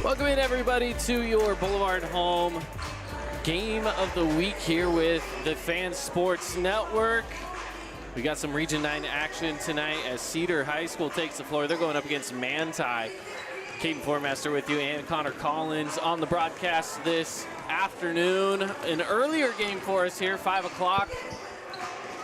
Welcome in, everybody, to your Boulevard Home game of the week here with the Fan Sports Network. We got some Region 9 action tonight as Cedar High School takes the floor. They're going up against Manti. Caden Formaster with you and Connor Collins on the broadcast this afternoon. An earlier game for us here, 5 o'clock.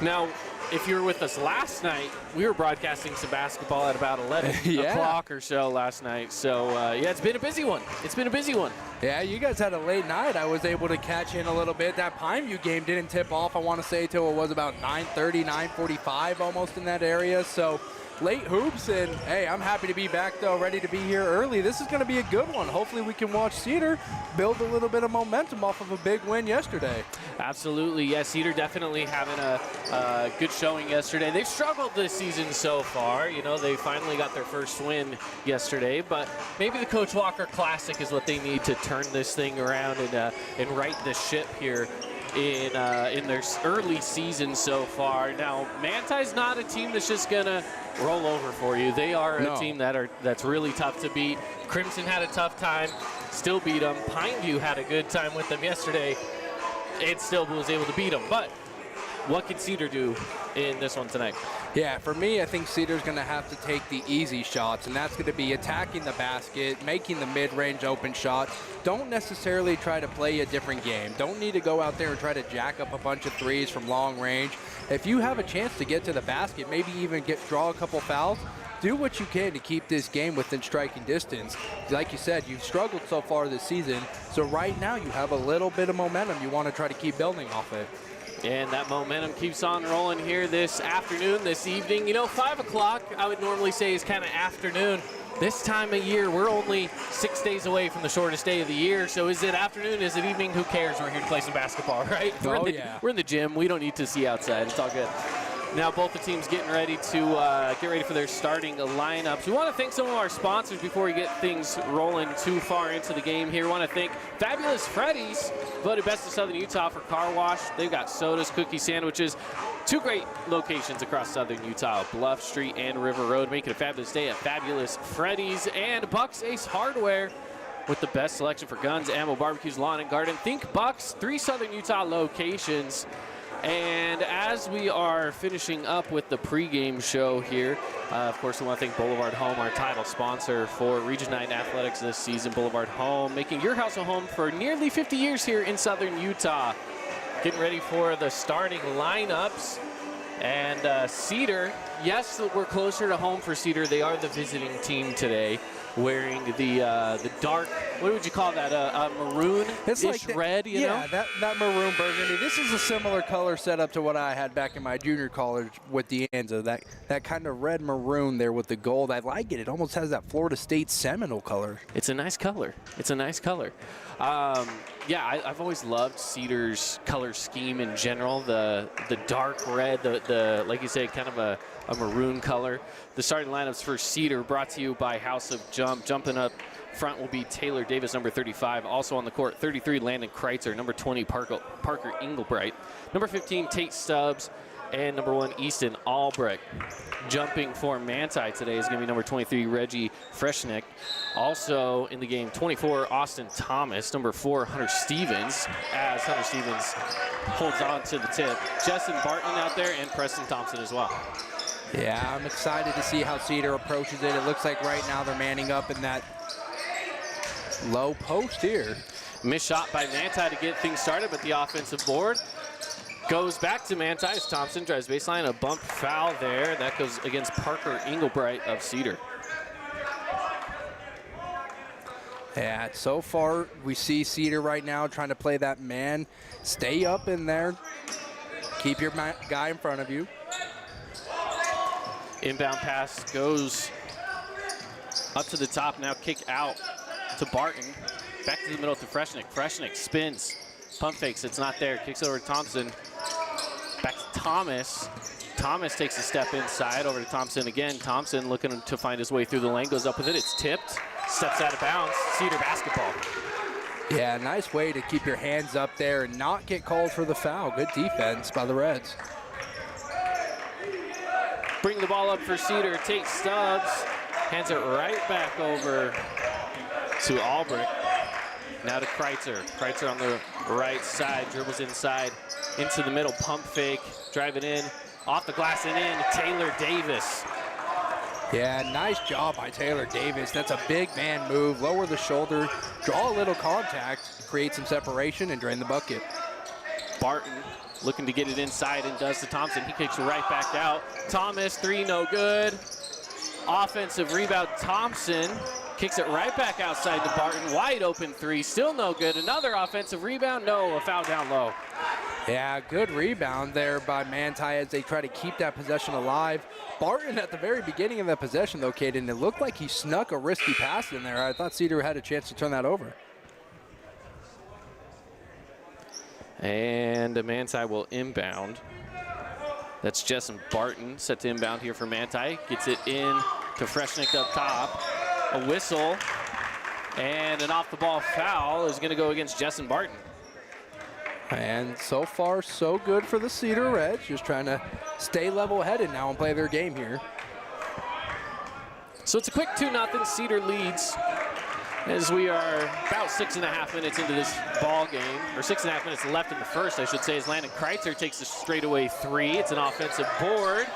Now, if you were with us last night, we were broadcasting some basketball at about 11 o'clock or so last night. So, yeah, it's been a busy one. It's been a busy one. Yeah, you guys had a late night. I was able to catch in a little bit. That Pineview game didn't tip off, I want to say, till it was about 9:30, 9:45 almost in that area. So, late hoops, and hey, I'm happy to be back though, ready to be here early. This is going to be a good one. Hopefully we can watch Cedar build a little bit of momentum off of a big win yesterday. Absolutely, yeah, Cedar definitely having a good showing yesterday. They've struggled this season so far. You know, they finally got their first win yesterday, but maybe the Coach Walker Classic is what they need to turn this thing around and right the ship here in their early season so far. Now, Manti's not a team that's just gonna roll over for you. They are a team that's really tough to beat. Crimson had a tough time, still beat them. Pineview had a good time with them yesterday. It still was able to beat them. But what can Cedar do in this one tonight? Yeah, for me, I think Cedar's going to have to take the easy shots, and that's going to be attacking the basket, making the mid-range open shots. Don't necessarily try to play a different game. Don't need to go out there and try to jack up a bunch of threes from long range. If you have a chance to get to the basket, maybe even draw a couple fouls, do what you can to keep this game within striking distance. Like you said, you've struggled so far this season, so right now you have a little bit of momentum you want to try to keep building off it. And that momentum keeps on rolling here this afternoon, this evening. You know, 5 o'clock, I would normally say, is kind of afternoon. This time of year, we're only 6 days away from the shortest day of the year. So is it afternoon? Is it evening? Who cares? We're here to play some basketball, right? We're in the gym. We don't need to see outside. It's all good. Now both the teams getting ready to get ready for their starting lineups. We want to thank some of our sponsors before we get things rolling too far into the game here. We want to thank Fabulous Freddy's, voted best of Southern Utah for car wash. They've got sodas, cookies, sandwiches. Two great locations across Southern Utah, Bluff Street and River Road. Make it a fabulous day at Fabulous Freddy's. And Bucks Ace Hardware with the best selection for guns, ammo, barbecues, lawn and garden. Think Bucks, 3 Southern Utah locations. And as we are finishing up with the pregame show here, of course, we want to thank Boulevard Home, our title sponsor for Region 9 Athletics this season. Boulevard Home, making your house a home for nearly 50 years here in Southern Utah. Getting ready for the starting lineups. And Cedar, yes, we're closer to home for Cedar. They are the visiting team today, wearing the dark, what would you call that, maroon-ish like red, you know? Yeah, that maroon burgundy. This is a similar color setup to what I had back in my junior college with the Anza. That kind of red maroon there with the gold. I like it. It almost has that Florida State Seminole color. It's a nice color. It's a nice color. Yeah, I've always loved Cedar's color scheme in general. The dark red, the like you say, kind of a maroon color. The starting lineups for Cedar brought to you by House of Jump. Jumping up front will be Taylor Davis, number 35. Also on the court, 33, Landon Kreitzer. Number 20, Parker Engelbright. Number 15, Tate Stubbs. And number 1, Easton Albrecht. Jumping for Manti today is going to be number 23, Reggie Freshnick. Also in the game, 24, Austin Thomas. Number 4, Hunter Stevens, as Hunter Stevens holds on to the tip. Justin Barton out there and Preston Thompson as well. Yeah, I'm excited to see how Cedar approaches it. It looks like right now they're manning up in that low post here. Missed shot by Manti to get things started, but the offensive board goes back to Manti as Thompson drives baseline. A bump foul there. That goes against Parker Engelbright of Cedar. Yeah, so far we see Cedar right now trying to play that man. Stay up in there. Keep your guy in front of you. Inbound pass goes up to the top. Now kick out to Barton. Back to the middle to Freshnick. Freshnick spins. Pump fakes. It's not there. Kicks over to Thompson. Back to Thomas. Thomas takes a step inside. Over to Thompson again. Thompson looking to find his way through the lane. Goes up with it. It's tipped. Steps out of bounds. Cedar basketball. Yeah, nice way to keep your hands up there and not get called for the foul. Good defense by the Reds. Bring the ball up for Cedar. Tate Stubbs. Hands it right back over to Albrecht. Now to Kreitzer. Kreitzer on the right side, dribbles inside, into the middle, pump fake, drive it in, off the glass and in, Taylor Davis. Yeah, nice job by Taylor Davis. That's a big man move. Lower the shoulder, draw a little contact, create some separation, and drain the bucket. Barton looking to get it inside and does to Thompson. He kicks it right back out. Thomas, three, no good. Offensive rebound, Thompson kicks it right back outside to Barton. Wide open three, still no good. Another offensive rebound, no, a foul down low. Yeah, good rebound there by Manti as they try to keep that possession alive. Barton at the very beginning of that possession, though, Caden, it looked like he snuck a risky pass in there. I thought Cedar had a chance to turn that over. And Manti will inbound. That's Jessen Barton set to inbound here for Manti. Gets it in to Freshnick up top. A whistle and an off-the-ball foul is going to go against Jessen Barton. And so far, so good for the Cedar Reds. Just trying to stay level-headed now and play their game here. So it's a quick 2-0. Cedar leads as we are about 6.5 minutes into this ball game, or 6.5 minutes left in the first, I should say, as Landon Kreitzer takes a straightaway three. It's an offensive board.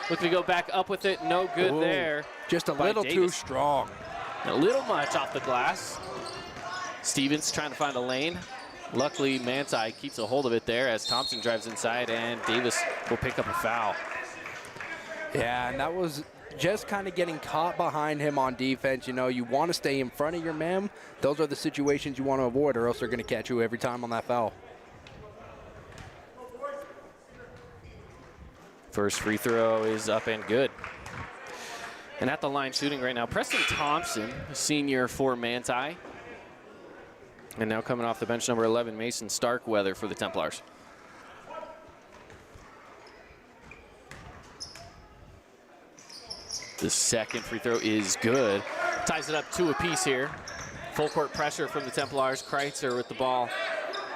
Looking to go back up with it. No good there. Just a little too strong. A little much off the glass. Stevens trying to find a lane. Luckily, Manti keeps a hold of it there as Thompson drives inside, and Davis will pick up a foul. Yeah, and that was just kind of getting caught behind him on defense. You know, you want to stay in front of your man. Those are the situations you want to avoid, or else they're going to catch you every time on that foul. First free throw is up and good. And at the line shooting right now, Preston Thompson, senior for Manti. And now coming off the bench, number 11, Mason Starkweather for the Templars. The second free throw is good. Ties it up 2 apiece here. Full court pressure from the Templars. Kreitzer with the ball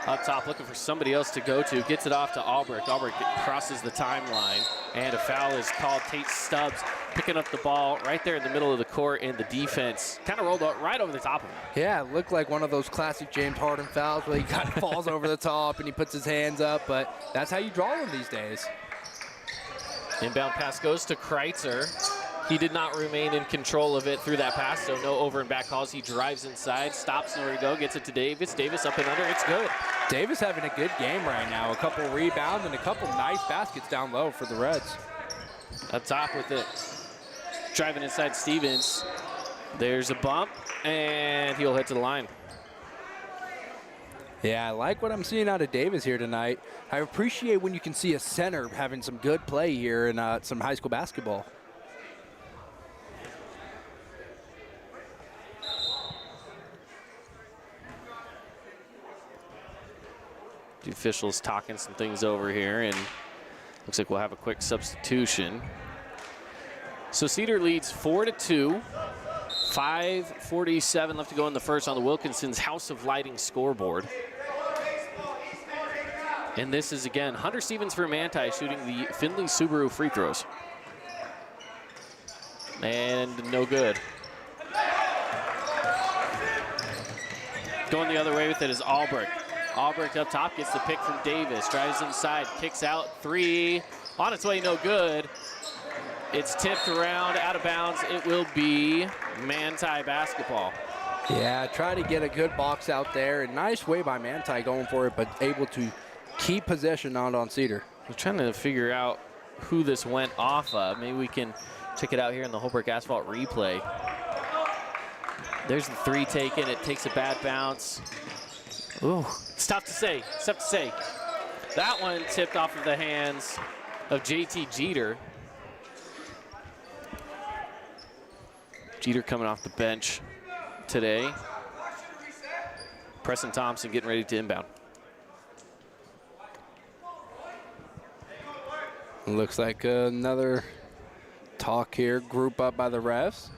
up top, looking for somebody else to go to. Gets it off to Albrecht. Albrecht crosses the timeline, and a foul is called. Tate Stubbs picking up the ball right there in the middle of the court, and the defense kind of rolled out right over the top of him. Yeah, it looked like one of those classic James Harden fouls where he kind of falls over the top and he puts his hands up, but that's how you draw them these days. Inbound pass goes to Kreitzer. He did not remain in control of it through that pass, so no over and back calls. He drives inside, stops nowhere to go, gets it to Davis. Davis up and under, it's good. Davis having a good game right now. A couple rebounds and a couple nice baskets down low for the Reds. Up top with it. Driving inside Stevens. There's a bump, and he'll hit to the line. Yeah, I like what I'm seeing out of Davis here tonight. I appreciate when you can see a center having some good play here in some high school basketball. The officials talking some things over here, and looks like we'll have a quick substitution. So Cedar leads 4-2. 5:47 left to go in the first on the Wilkinson's House of Lighting scoreboard. And this is, again, Hunter Stevens for Manti shooting the Findlay Subaru free throws. And no good. Going the other way with it is Albrecht. Albrecht up top gets the pick from Davis. Drives inside, kicks out, three. On its way, no good. It's tipped around, out of bounds. It will be Manti basketball. Yeah, try to get a good box out there. A nice way by Manti going for it, but able to keep possession on Cedar. I'm trying to figure out who this went off of. Maybe we can check it out here in the Holbrook Asphalt replay. There's the three taken. It takes a bad bounce. Ooh, it's tough to say. It's tough to say. That one tipped off of the hands of JT Jeter. Jeter coming off the bench today. Preston Thompson getting ready to inbound. Looks like another talk here, group up by the refs.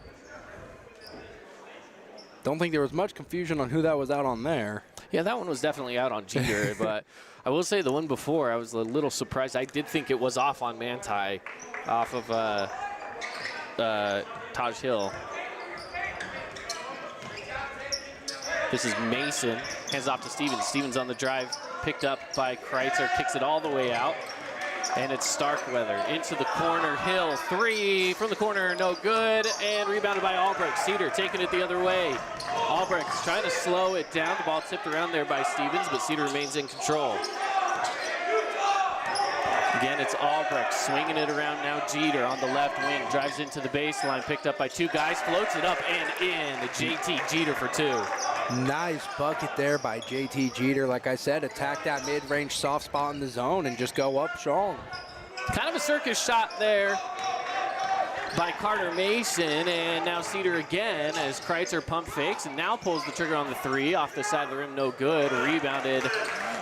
Don't think there was much confusion on who that was out on there. Yeah, that one was definitely out on Jeter, but I will say the one before, I was a little surprised. I did think it was off on Manti, off of Taj Hill. This is Mason, hands off to Stevens. Stevens on the drive, picked up by Kreitzer, kicks it all the way out. And it's Starkweather into the corner. Hill, three from the corner, no good. And rebounded by Albrecht. Cedar taking it the other way. Albrecht's trying to slow it down. The ball tipped around there by Stevens, but Cedar remains in control. Again, it's Albrecht swinging it around now. Jeter on the left wing, drives into the baseline, picked up by two guys, floats it up and in. JT Jeter for two. Nice bucket there by JT Jeter. Like I said, attack that mid-range soft spot in the zone and just go up strong. Kind of a circus shot there by Carter Mason, and now Cedar again as Kreitzer pump fakes and now pulls the trigger on the three. Off the side of the rim, no good. Rebounded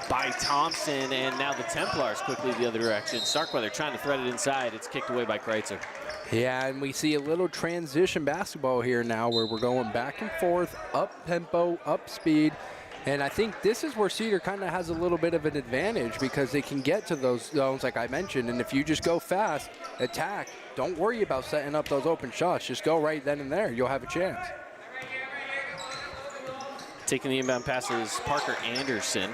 by Thompson, and now the Templars quickly the other direction. Starkweather trying to thread it inside. It's kicked away by Kreitzer. Yeah, and we see a little transition basketball here now where we're going back and forth, up tempo, up speed. And I think this is where Cedar kind of has a little bit of an advantage because they can get to those zones like I mentioned. And if you just go fast, attack, don't worry about setting up those open shots. Just go right then and there. You'll have a chance. Taking the inbound pass is Parker Anderson.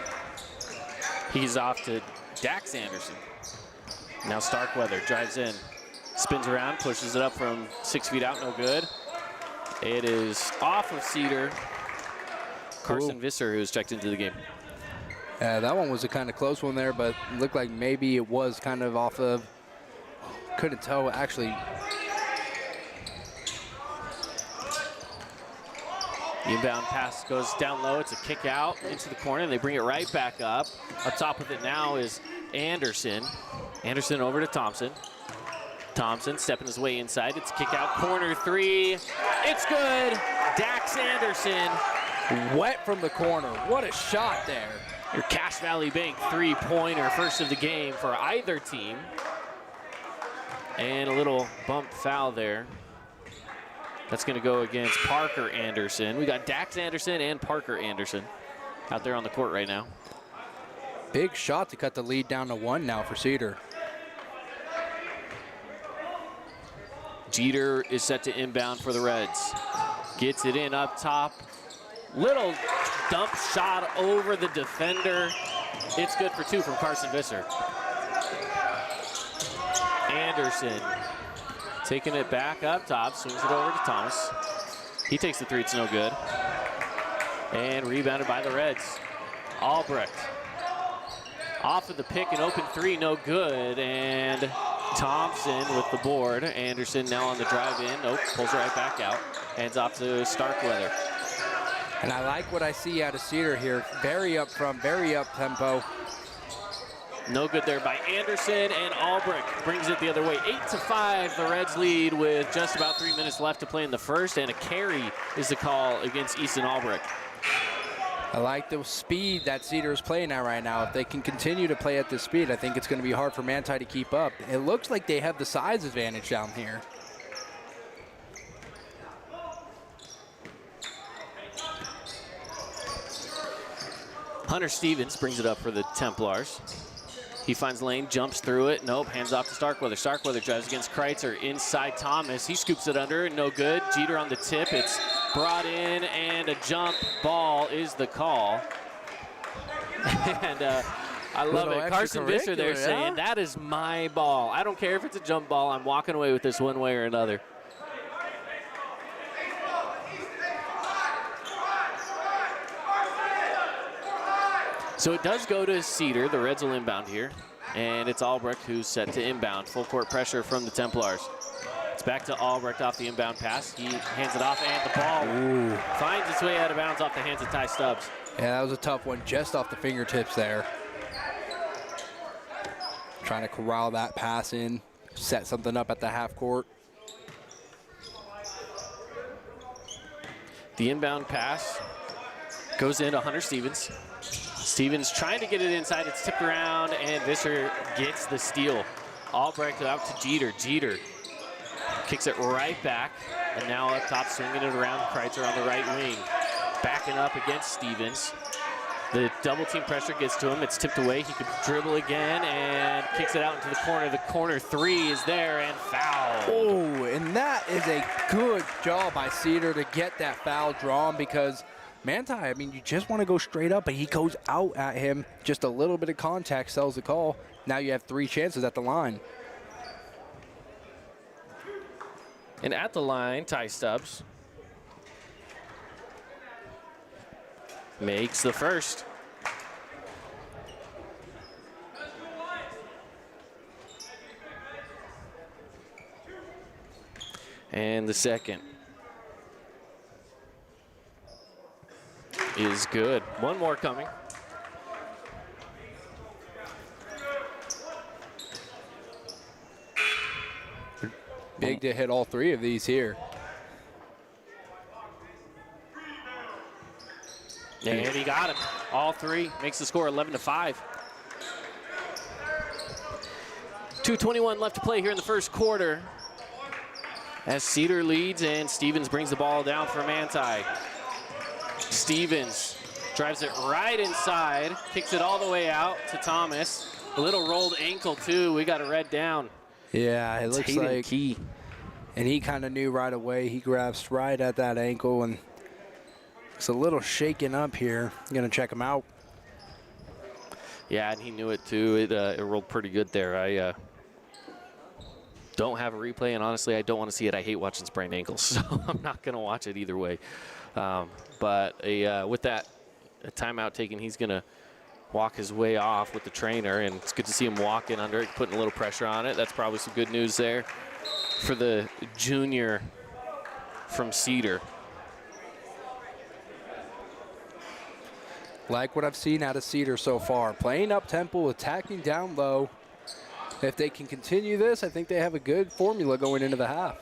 He's off to Dax Anderson. Now Starkweather drives in. Spins around, pushes it up from 6 feet out, no good. It is off of Cedar. Carson Visser, who's checked into the game. Yeah, that one was a kind of close one there, but it looked like maybe it was kind of off of, couldn't tell actually. The inbound pass goes down low. It's a kick out into the corner. They bring it right back up. Up top with it now is Anderson. Anderson over to Thompson. Thompson stepping his way inside. It's a kick out, corner three. It's good. Dax Anderson. Wet from the corner. What a shot there. Your Cache Valley Bank three-pointer, first of the game for either team. And a little bump foul there. That's going to go against Parker Anderson. We got Dax Anderson and Parker Anderson out there on the court right now. Big shot to cut the lead down to one now for Cedar. Jeter is set to inbound for the Reds. Gets it in up top. Little dump shot over the defender. It's good for two from Carson Visser. Anderson taking it back up top, swings it over to Thomas. He takes the three, it's no good. And rebounded by the Reds. Albrecht off of the pick, an open three, no good. And Thompson with the board. Anderson now on the drive in. Nope, pulls right back out. Hands off to Starkweather. And I like what I see out of Cedar here. Very up front, very up tempo. No good there by Anderson, and Albrecht brings it the other way. 8-5, the Reds lead with just about 3 minutes left to play in the first, and a carry is the call against Easton Albrecht. I like the speed that Cedar is playing at right now. If they can continue to play at this speed, I think it's going to be hard for Manti to keep up. It looks like they have the size advantage down here. Hunter Stevens brings it up for the Templars. He finds lane, jumps through it. Nope, hands off to Starkweather. Starkweather drives against Kreitzer. Inside Thomas. He scoops it under, no good. Jeter on the tip. It's brought in, and a jump ball is the call. And I love it. Carson Visser there saying, that is my ball. I don't care if it's a jump ball. I'm walking away with this one way or another. So it does go to Cedar. The Reds will inbound here. And it's Albrecht who's set to inbound. Full court pressure from the Templars. It's back to Albrecht off the inbound pass. He hands it off, and the ball finds its way out of bounds off the hands of Ty Stubbs. Yeah, that was a tough one, just off the fingertips there. Trying to corral that pass in, set something up at the half court. The inbound pass goes into Hunter Stevens. Stevens trying to get it inside. It's tipped around, and Visser gets the steal. Albrecht out to Jeter. Jeter kicks it right back, and now up top, swinging it around. Kreitzer on the right wing, backing up against Stevens. The double team pressure gets to him. It's tipped away. He could dribble again and kicks it out into the corner. The corner three is there and fouled. Oh, and that is a good job by Cedar to get that foul drawn, because Manti, I mean, you just want to go straight up, but he goes out at him. Just a little bit of contact sells the call. Now you have 3 chances at the line. And at the line, Ty Stubbs makes the first. And the second is good. One more coming. Big to hit all 3 of these here. And he got him. All 3. Makes the score 11-5. 2:21 left to play here in the first quarter, as Cedar leads and Stevens brings the ball down for Manti. Stevens drives it right inside, kicks it all the way out to Thomas. A little rolled ankle too. We got a red down. Yeah, it looks like Key. And he kind of knew right away. He grabs right at that ankle and it's a little shaken up here. I'm going to check him out. Yeah, and he knew it too. It rolled pretty good there. I don't have a replay, and honestly, I don't want to see it. I hate watching sprained ankles, so I'm not going to watch it either way. But with that a timeout taken, he's going to walk his way off with the trainer, and it's good to see him walking under it, putting a little pressure on it. That's probably some good news there for the junior from Cedar. Like what I've seen out of Cedar so far. Playing up tempo, attacking down low. If they can continue this, I think they have a good formula going into the half.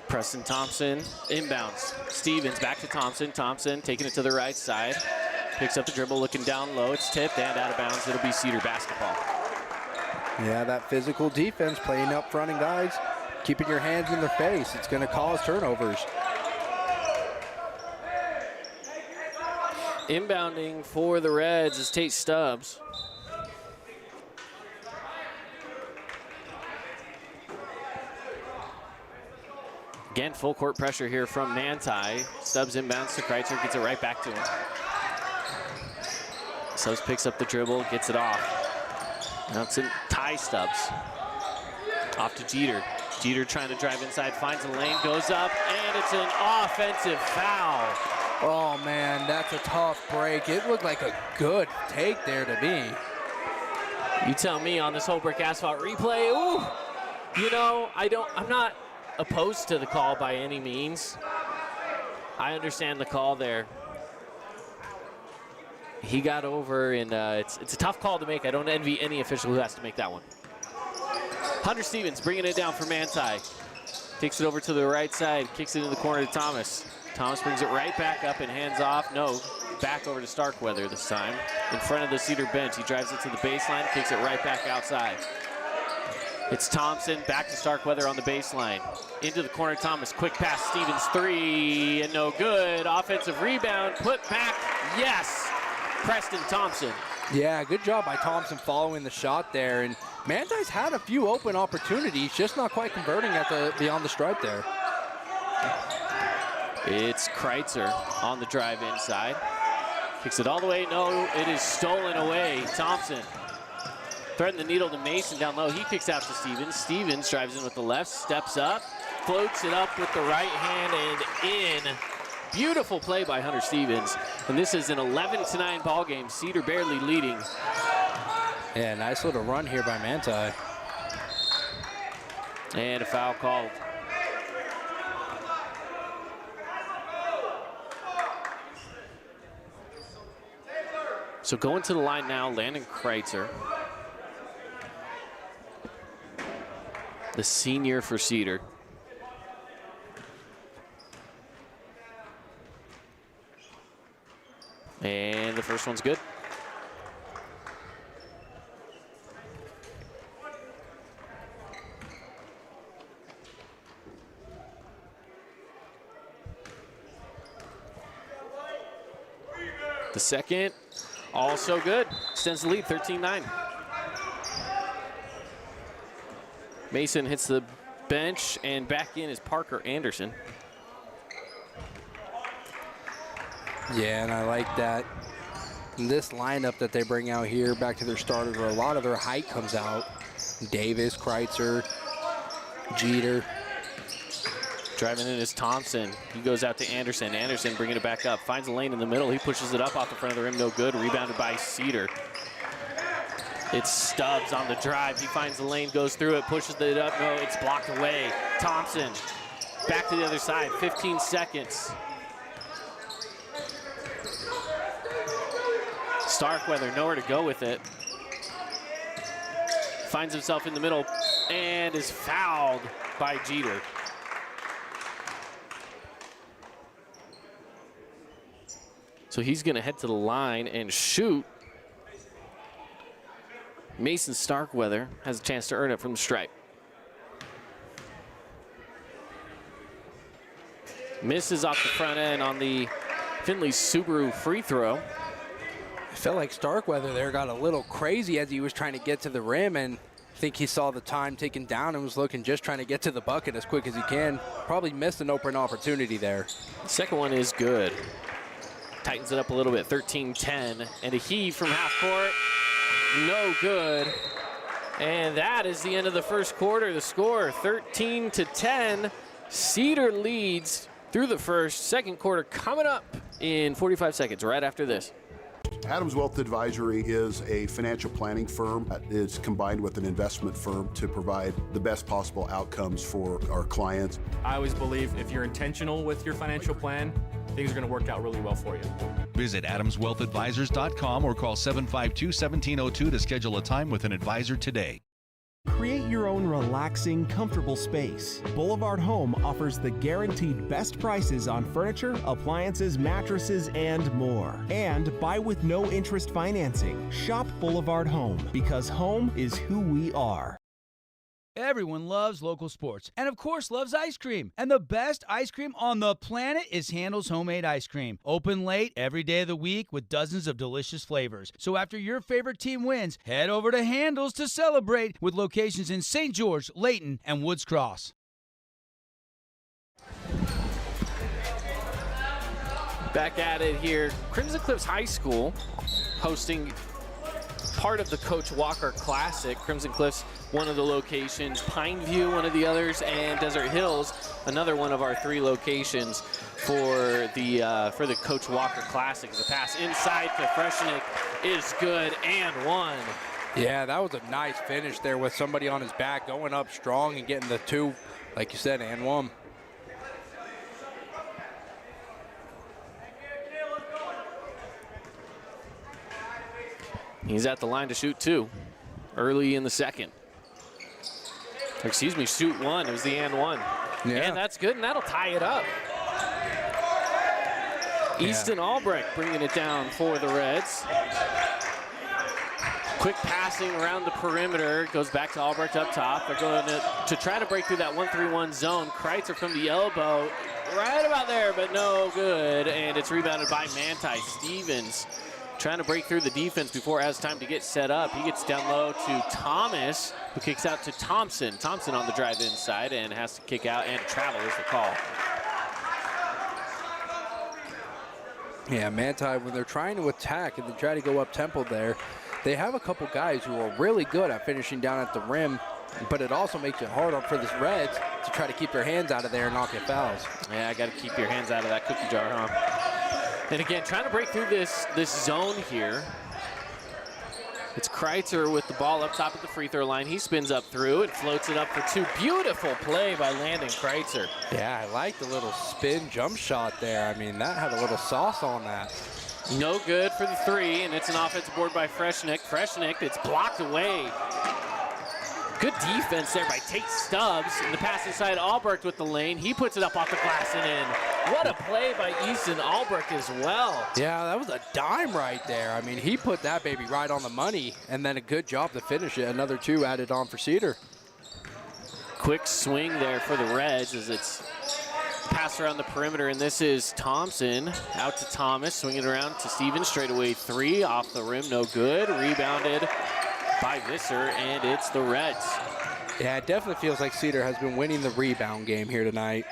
Preston Thompson inbounds. Stevens back to Thompson. Thompson taking it to the right side. Picks up the dribble, looking down low. It's tipped and out of bounds. It'll be Cedar basketball. Yeah, that physical defense, playing up front and guys, keeping your hands in their face. It's going to cause turnovers. Inbounding for the Reds is Tate Stubbs. Again, full court pressure here from Manti. Stubbs inbounds to Kreitzer, gets it right back to him. Stubbs picks up the dribble, gets it off. Now it's in Ty Stubbs. Off to Jeter. Jeter trying to drive inside, finds a lane, goes up, and it's an offensive foul. Oh, man, that's a tough break. It looked like a good take there to me. You tell me on this whole brick asphalt replay. Ooh, you know, I'm not opposed to the call by any means. I understand the call there. He got over, and it's a tough call to make. I don't envy any official who has to make that one. Hunter Stevens bringing it down for Manti. Takes it over to the right side, kicks it into the corner to Thomas. Thomas brings it right back up and hands off. No, back over to Starkweather this time. In front of the Cedar bench, he drives it to the baseline, kicks it right back outside. It's Thompson, back to Starkweather on the baseline. Into the corner, Thomas, quick pass, Stevens, 3, and no good. Offensive rebound, put back, yes! Preston Thompson. Yeah, good job by Thompson following the shot there. And Manti's had a few open opportunities, just not quite converting at the beyond the stripe there. It's Kreitzer on the drive inside. Kicks it all the way, no, it is stolen away. Thompson threading the needle to Mason down low. He kicks out to Stevens. Stevens drives in with the left, steps up, floats it up with the right hand and in. Beautiful play by Hunter Stevens. And this is an 11-9 ball game. Cedar barely leading. Yeah, nice little run here by Manti. And a foul called. So going to the line now, Landon Kreitzer. The senior for Cedar. And the first one's good. The second, also good. Extends the lead, 13-9. Mason hits the bench, and back in is Parker Anderson. Yeah, and I like that. And this lineup that they bring out here back to their starters, where a lot of their height comes out. Davis, Kreitzer, Jeter. Driving in is Thompson. He goes out to Anderson. Anderson bringing it back up. Finds a lane in the middle. He pushes it up off the front of the rim. No good. Rebounded by Cedar. It's Stubbs on the drive. He finds the lane, goes through it, pushes it up. No, it's blocked away. Thompson back to the other side. 15 seconds. Starkweather nowhere to go with it. Finds himself in the middle and is fouled by Jeter. So he's going to head to the line and shoot. Mason Starkweather has a chance to earn it from the stripe. Misses off the front end on the Findlay Subaru free throw. I felt like Starkweather there got a little crazy as he was trying to get to the rim, and I think he saw the time ticking down and was looking, just trying to get to the bucket as quick as he can. Probably missed an open opportunity there. The second one is good. Tightens it up a little bit, 13-10, and a heave from half court. No good. And that is the end of the first quarter. The score, 13-10. Cedar leads through the first. Second quarter coming up in 45 seconds, right after this. Adams Wealth Advisory is a financial planning firm that is combined with an investment firm to provide the best possible outcomes for our clients. I always believe if you're intentional with your financial plan, things are going to work out really well for you. Visit AdamsWealthAdvisors.com or call 752-1702 to schedule a time with an advisor today. Create your own relaxing, comfortable space. Boulevard Home offers the guaranteed best prices on furniture, appliances, mattresses, and more. And buy with no interest financing. Shop Boulevard Home, because home is who we are. Everyone loves local sports and, of course, loves ice cream. And the best ice cream on the planet is Handel's Homemade Ice Cream. Open late every day of the week with dozens of delicious flavors. So after your favorite team wins, head over to Handel's to celebrate with locations in St. George, Layton, and Woods Cross. Back at it here. Crimson Cliffs High School hosting part of the Coach Walker Classic. Crimson Cliffs, one of the locations, Pineview, one of the others, and Desert Hills, another one of our three locations for the Coach Walker Classic. The pass inside to Freshnick is good and one. Yeah, that was a nice finish there with somebody on his back going up strong and getting the two, like you said, and one. He's at the line to shoot two early in the second. Or excuse me, shoot one. It was the and one. Yeah. And that's good, and that'll tie it up. Easton Albrecht bringing it down for the Reds. Quick passing around the perimeter. Goes back to Albrecht up top. They're going to try to break through that 1-3-1 zone. Kreitzer from the elbow. Right about there, but no good. And it's rebounded by Manti. Stevens trying to break through the defense before it has time to get set up. He gets down low to Thomas, who kicks out to Thompson. Thompson on the drive inside and has to kick out, and travel is the call. Yeah, Manti, when they're trying to attack and they try to go up tempo there, they have a couple guys who are really good at finishing down at the rim, but it also makes it hard for the Reds to try to keep their hands out of there and not get fouls. Yeah, I got to keep your hands out of that cookie jar, huh? And again, trying to break through this zone here. It's Kreitzer with the ball up top at the free throw line. He spins up through and floats it up for two. Beautiful play by Landon Kreitzer. Yeah, I like the little spin jump shot there. I mean, that had a little sauce on that. No good for the three, and it's an offensive board by Freshnick. Freshnick, it's blocked away. Good defense there by Tate Stubbs. And the pass inside Albrecht with the lane. He puts it up off the glass and in. What a play by Easton Albrecht as well. Yeah, that was a dime right there. I mean, he put that baby right on the money, and then a good job to finish it. Another two added on for Cedar. Quick swing there for the Reds as it's passed around the perimeter, and this is Thompson out to Thomas, swinging around to Stevens, straight away three, off the rim, no good. Rebounded by Visser, and it's the Reds. Yeah, it definitely feels like Cedar has been winning the rebound game here tonight.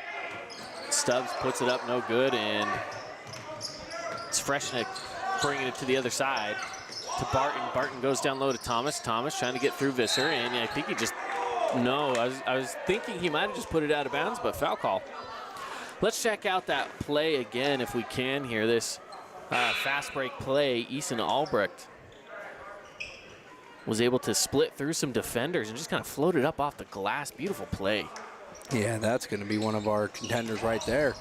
Stubbs puts it up, no good, and It's Freshnick bringing it to the other side to Barton. Barton goes down low to Thomas. Thomas trying to get through Visser, and I think he just, no, I was thinking he might have just put it out of bounds, but foul call. Let's check out that play again if we can here. This fast break play, Eason Albrecht was able to split through some defenders and just kind of floated up off the glass. Beautiful play. Yeah, that's going to be one of our contenders right there.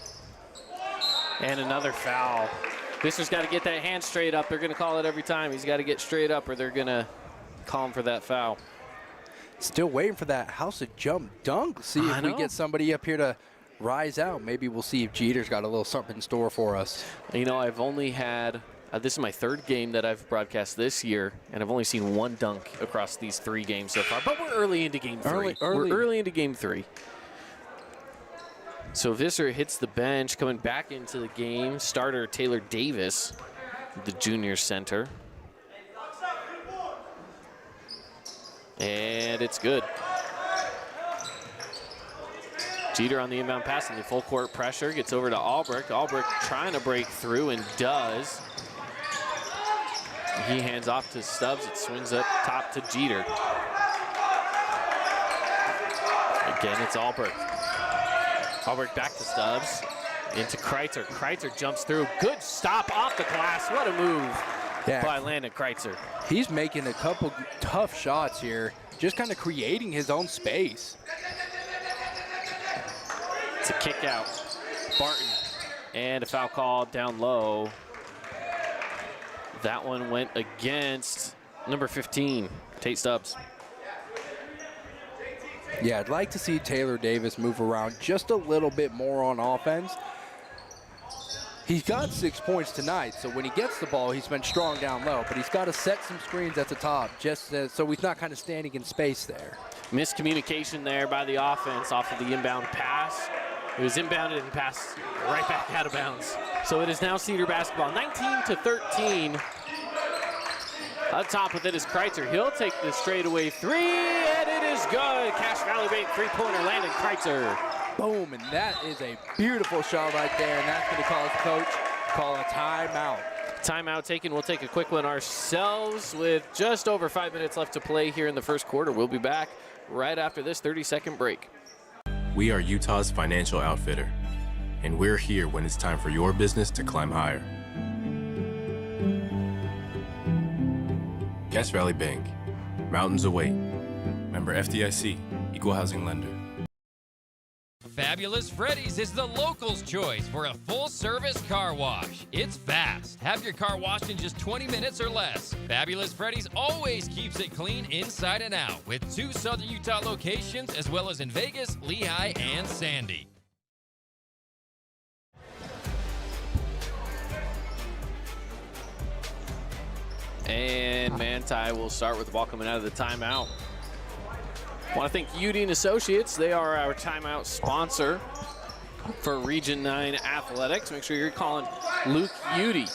And another foul. Visser's got to get that hand straight up. They're going to call it every time. He's got to get straight up or they're going to call him for that foul. Still waiting for that house of jump dunk. See if we get somebody up here to rise out. Maybe we'll see if Jeter's got a little something in store for us. You know, I've only had, this is my third game that I've broadcast this year, and I've only seen one dunk across these 3 games so far. But we're early into game 3. We're early into game 3. So Visser hits the bench, coming back into the game. Starter Taylor Davis, the junior center. And it's good. Jeter on the inbound pass and the full court pressure. Gets over to Albrecht. Albrecht trying to break through and does. He hands off to Stubbs. It swings up top to Jeter. Again, it's Albrecht. Albrecht back to Stubbs. Into Kreitzer. Kreitzer jumps through. Good stop off the glass. What a move by Landon Kreitzer. He's making a couple tough shots here, just kind of creating his own space. It's a kick out. Barton. And a foul call down low. That one went against number 15, Tate Stubbs. Yeah, I'd like to see Taylor Davis move around just a little bit more on offense. He's got 6 points tonight, so when he gets the ball, he's been strong down low, but he's got to set some screens at the top just so he's not kind of standing in space there. Miscommunication there by the offense off of the inbound pass. It was inbounded and passed right back out of bounds. So it is now Cedar basketball, 19-13. Up top with it is Kreitzer. He'll take the straightaway 3, and it is good. Cache Valley Bank 3-pointer, Landon Kreitzer. Boom, and that is a beautiful shot right there, and that's going to cause coach call a timeout. Timeout taken. We'll take a quick one ourselves with just over 5 minutes left to play here in the first quarter. We'll be back right after this 30-second break. We are Utah's financial outfitter, and we're here when it's time for your business to climb higher. Cache Valley Bank, mountains await. Member FDIC, equal housing lender. Fabulous Freddy's is the locals' choice for a full-service car wash. It's fast. Have your car washed in just 20 minutes or less. Fabulous Freddy's always keeps it clean inside and out with 2 Southern Utah locations as well as in Vegas, Lehigh, and Sandy. And Manti will start with the ball coming out of the timeout. Want to thank Udine Associates. They are our timeout sponsor for Region 9 Athletics. Make sure you're calling Luke Udy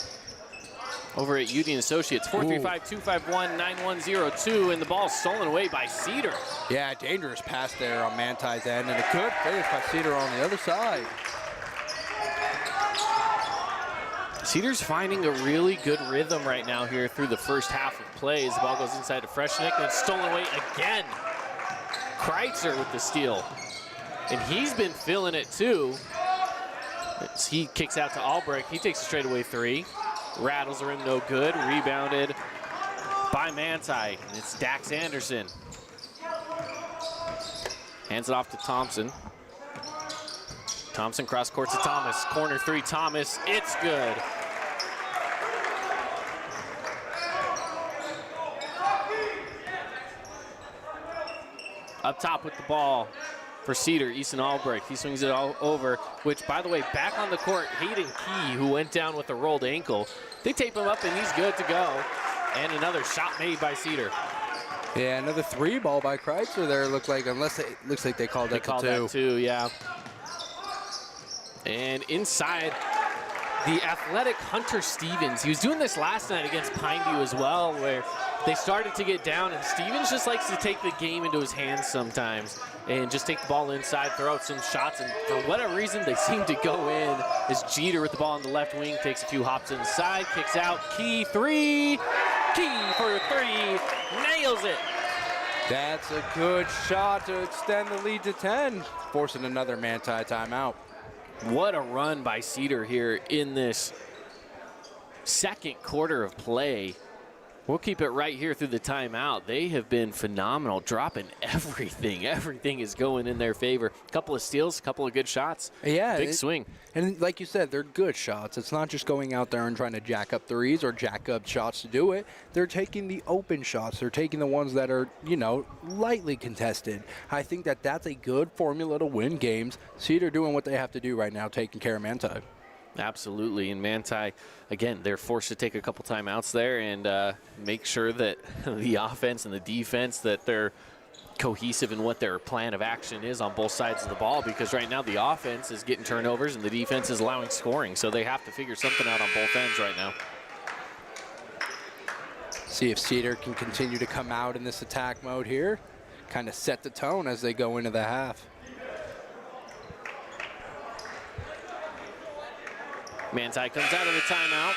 over at Udine Associates. 435-251-9102, and the ball stolen away by Cedar. Yeah, dangerous pass there on Manti's end, and a good finish by Cedar on the other side. Cedar's finding a really good rhythm right now here through the first half of play as the ball goes inside to Freshnick, and it's stolen away again. Kreitzer with the steal, and he's been feeling it too. As he kicks out to Albrecht. He takes a straightaway 3. Rattles the rim, no good. Rebounded by Manti, and it's Dax Anderson. Hands it off to Thompson. Thompson cross court to Thomas. Corner 3, Thomas. It's good. Up top with the ball for Cedar, Easton Albrecht. He swings it all over, which, by the way, back on the court, Hayden Key, who went down with a rolled ankle. They tape him up, and he's good to go. And another shot made by Cedar. Yeah, another 3 ball by Kreitzer there, looks like they called that to 2. That too, yeah. And inside, the athletic Hunter Stevens. He was doing this last night against Pineview as well, where They started to get down, and Stevens just likes to take the game into his hands sometimes and just take the ball inside, throw out some shots, and for whatever reason, they seem to go in as Cedar with the ball on the left wing takes a few hops inside, kicks out, Key for three, nails it. That's a good shot to extend the lead to 10, forcing another Manti timeout. What a run by Cedar here in this second quarter of play. We'll keep it right here through the timeout. They have been phenomenal, dropping everything. Everything is going in their favor. A couple of steals, a couple of good shots. Yeah. Big swing. And like you said, they're good shots. It's not just going out there and trying to jack up threes or jack up shots to do it. They're taking the open shots. They're taking the ones that are, you know, lightly contested. I think that that's a good formula to win games. Cedar doing what they have to do right now, taking care of Manti. Absolutely, and Manti, again, they're forced to take a couple timeouts there and make sure that the offense and the defense, that they're cohesive in what their plan of action is on both sides of the ball, because right now the offense is getting turnovers and the defense is allowing scoring, so they have to figure something out on both ends right now. See if Cedar can continue to come out in this attack mode here, kind of set the tone as they go into the half. Manti comes out of the timeout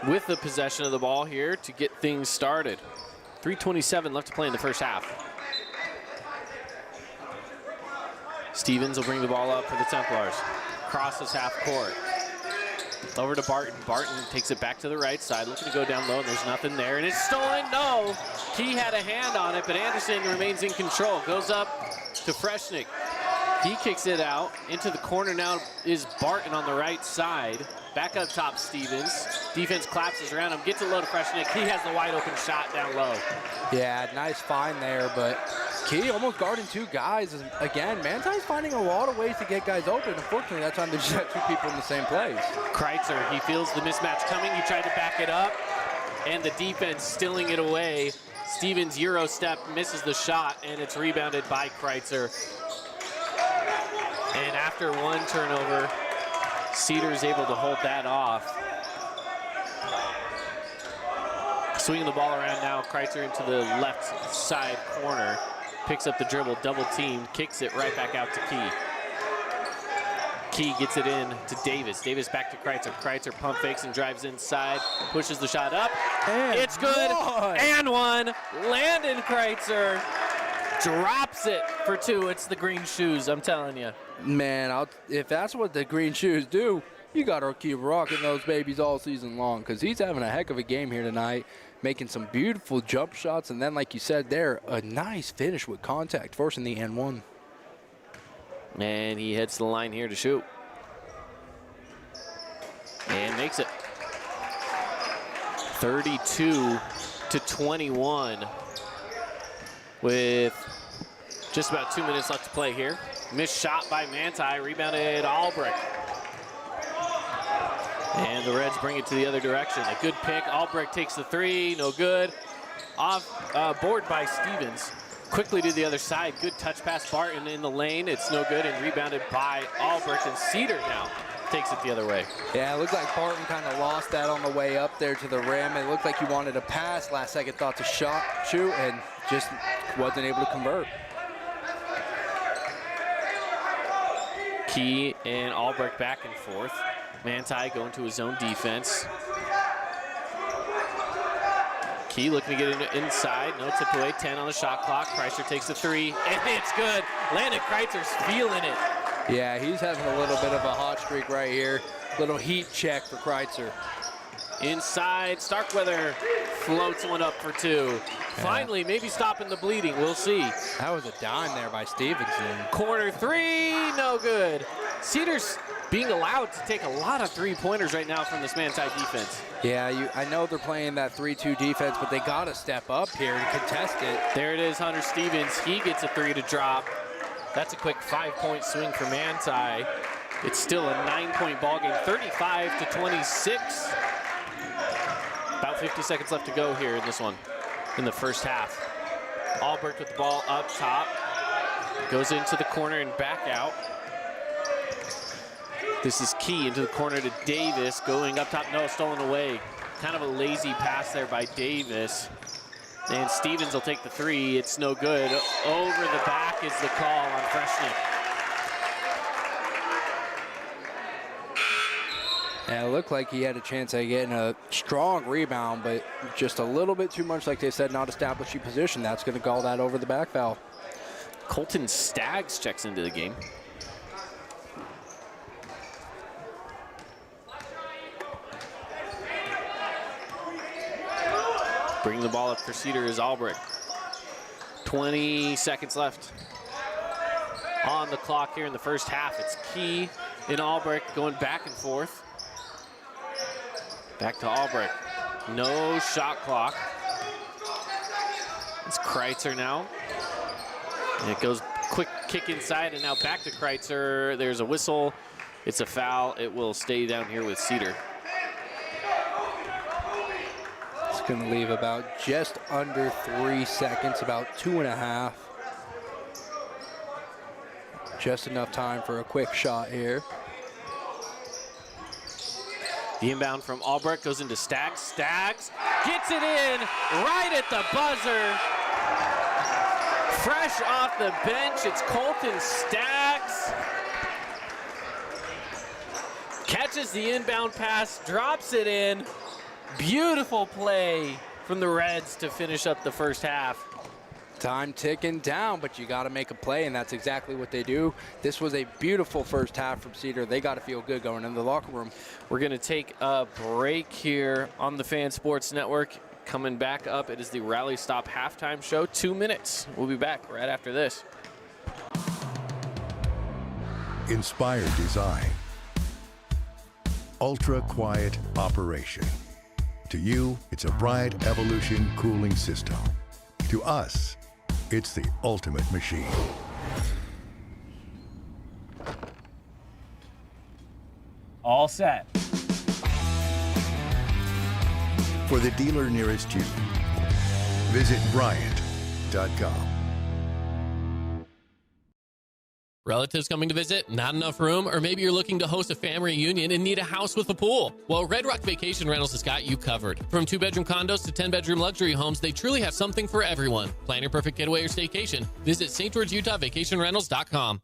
with the possession of the ball here to get things started. 3:27 left to play in the first half. Stevens will bring the ball up for the Templars. Crosses half court. Over to Barton. Barton takes it back to the right side, looking to go down low, and there's nothing there, and it's stolen. No! Key had a hand on it, but Anderson remains in control. Goes up to Freshnick. He kicks it out. Into the corner now is Barton on the right side. Back up top, Stevens. Defense collapses around him, gets it low to Freshnick. He has the wide open shot down low. Yeah, nice find there, but Key almost guarding two guys. Again, Manti's finding a lot of ways to get guys open. Unfortunately, that time they just have two people in the same place. Kreitzer, he feels the mismatch coming. He tried to back it up, and the defense stealing it away. Stevens Euro step, misses the shot, and it's rebounded by Kreitzer. And after one turnover, Cedar is able to hold that off. Swinging the ball around now, Kreitzer into the left side corner. Picks up the dribble, double team, kicks it right back out to Key. Key gets it in to Davis. Davis back to Kreitzer. Kreitzer pump fakes and drives inside, pushes the shot up. And it's good, and one. Landon Kreitzer drops it for two. It's the green shoes, I'm telling you. Man, if that's what the green shoes do, you got to keep rocking those babies all season long, because he's having a heck of a game here tonight, making some beautiful jump shots, and then, like you said there, a nice finish with contact, forcing the and-one. And he heads to the line here to shoot. And makes it. 32-21 with just about 2 minutes left to play here. Missed shot by Manti, rebounded Albrecht. And the Reds bring it to the other direction. A good pick, Albrecht takes the three, no good. Off board by Stevens. Quickly to the other side, good touch pass, Barton in the lane, it's no good, and rebounded by Albrecht, and Cedar now takes it the other way. Yeah, it looked like Barton kind of lost that on the way up there to the rim. It looked like he wanted to pass, last second thought to shoot, and just wasn't able to convert. Key and Albrecht back and forth. Manti going to his own defense. Key looking to get inside, no tip away, 10 on the shot clock. Kreitzer takes the three, and it's good. Landon Kreitzer's feeling it. Yeah, he's having a little bit of a hot streak right here. Little heat check for Kreitzer. Inside, Starkweather floats one up for two. Yeah. Finally, maybe stopping the bleeding, we'll see. That was a dime there by Stevenson. Corner three, no good. Cedar's being allowed to take a lot of three-pointers right now from this Manti defense. Yeah, I know they're playing that 3-2 defense, but they got to step up here and contest it. There it is, Hunter Stevens. He gets a three to drop. That's a quick 5-point swing for Manti. It's still a 9-point ball game, 35-26. About 50 seconds left to go here in this one, in the first half. Albrecht with the ball up top. Goes into the corner and back out. This is Key into the corner to Davis, going up top, no, stolen away. kind of a lazy pass there by Davis. And Stevens will take the three. It's no good. Over the back is the call on Freshnick. Yeah, it looked like he had a chance at getting a strong rebound, but just a little bit too much, like they said, not establishing position. That's going to call that over the back foul. Colton Staggs checks into the game. Bringing the ball up for Cedar is Albrecht. 20 seconds left on the clock here in the first half. It's Key and Albrecht going back and forth. Back to Albrecht. No shot clock. It's Kreitzer now. And it goes quick kick inside, and now back to Kreitzer. There's a whistle. It's a foul. It will stay down here with Cedar. It's going to leave about just under 3 seconds, about 2.5. Just enough time for a quick shot here. The inbound from Albrecht goes into Staggs. Staggs gets it in right at the buzzer. Fresh off the bench, it's Colton Staggs. Catches the inbound pass, drops it in. Beautiful play from the Reds to finish up the first half. Time ticking down, but you got to make a play, and that's exactly what they do. This was a beautiful first half from Cedar. They got to feel good going into the locker room. We're going to take a break here on the Fan Sports Network. Coming back up, it is the Rally Stop halftime show. 2 minutes. We'll be back right after this. Inspired design. Ultra quiet operation. To you, it's a Bryant Evolution cooling system. To us, it's the ultimate machine. All set. For the dealer nearest you, visit Bryant.com. Relatives coming to visit? Not enough room? Or maybe you're looking to host a family reunion and need a house with a pool? Well, Red Rock Vacation Rentals has got you covered. From 2-bedroom condos to 10-bedroom luxury homes, they truly have something for everyone. Plan your perfect getaway or staycation. Visit St. George, Utah, vacationrentals.com.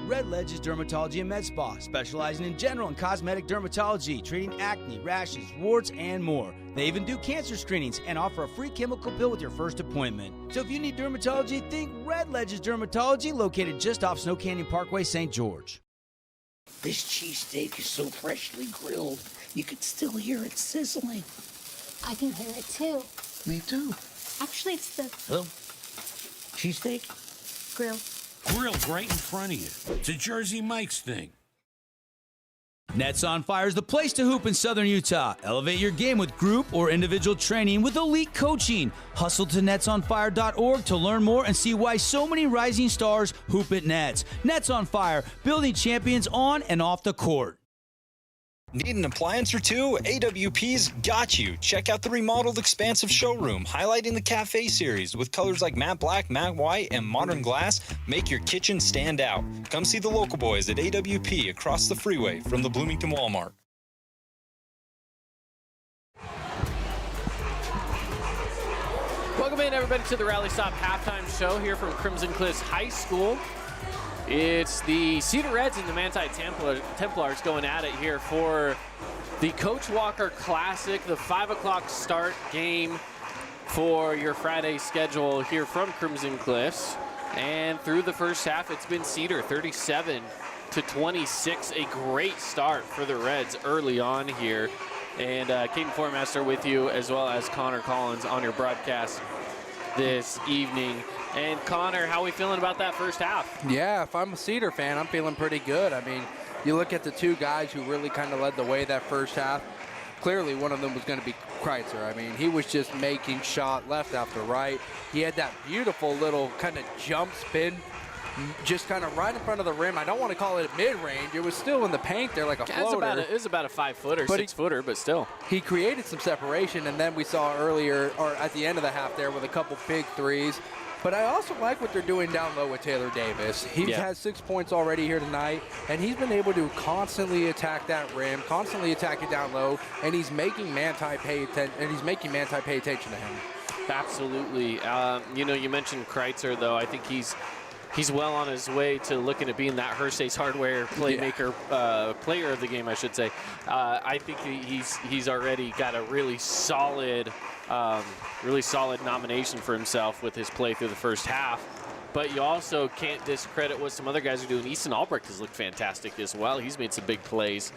Red Ledges Dermatology and Med Spa, specializing in general and cosmetic dermatology, treating acne, rashes, warts, and more. They even do cancer screenings and offer a free chemical pill with your first appointment. So if you need dermatology, think Red Ledges Dermatology, located just off Snow Canyon Parkway, St. George. This cheesesteak is so freshly grilled, you can still hear it sizzling. I can hear it too. Me too. Actually, it's the Hello? Cheesesteak? grill. Grilled right in front of you. It's a Jersey Mike's thing. Nets on Fire is the place to hoop in Southern Utah. Elevate your game with group or individual training with elite coaching. Hustle to netsonfire.org to learn more and see why so many rising stars hoop at Nets. Nets on Fire, building champions on and off the court. Need an appliance or two? AWP's got you. Check out the remodeled expansive showroom, highlighting the Cafe series with colors like matte black, matte white, and modern glass. Make your kitchen stand out. Come see the local boys at AWP across the freeway from the Bloomington Walmart. Welcome in, everybody, to the Rally Stop halftime show here from Crimson Cliffs High School. It's the Cedar Reds and the Manti Templars going at it here for the Coach Walker Classic, the 5 o'clock start game for your Friday schedule here from Crimson Cliffs. And through the first half, it's been Cedar 37-26. A great start for the Reds early on here. And Caden Formaster with you, as well as Connor Collins on your broadcast this evening. And Connor, how are we feeling about that first half? Yeah, if I'm a Cedar fan, I'm feeling pretty good. I mean, you look at the two guys who really kind of led the way that first half. Clearly, one of them was going to be Kreitzer. I mean, he was just making shot left after right. He had that beautiful little kind of jump spin, just kind of right in front of the rim. I don't want to call it mid-range. It was still in the paint there like a floater. It was about a 5-footer, 6-footer, but still. He created some separation, and then we saw earlier, or at the end of the half there, with a couple big threes. But I also like what they're doing down low with Taylor Davis. He's had 6 points already here tonight, and he's been able to constantly attack that rim, constantly attack it down low, and he's making Manti pay attention to him. Absolutely. You mentioned Kreitzer, though. I think he's well on his way to looking at being that Hersey's Hardware playmaker, player of the game, I should say. I think he's already got a really solid nomination for himself with his play through the first half. But you also can't discredit what some other guys are doing. Easton Albrecht has looked fantastic as well. He's made some big plays,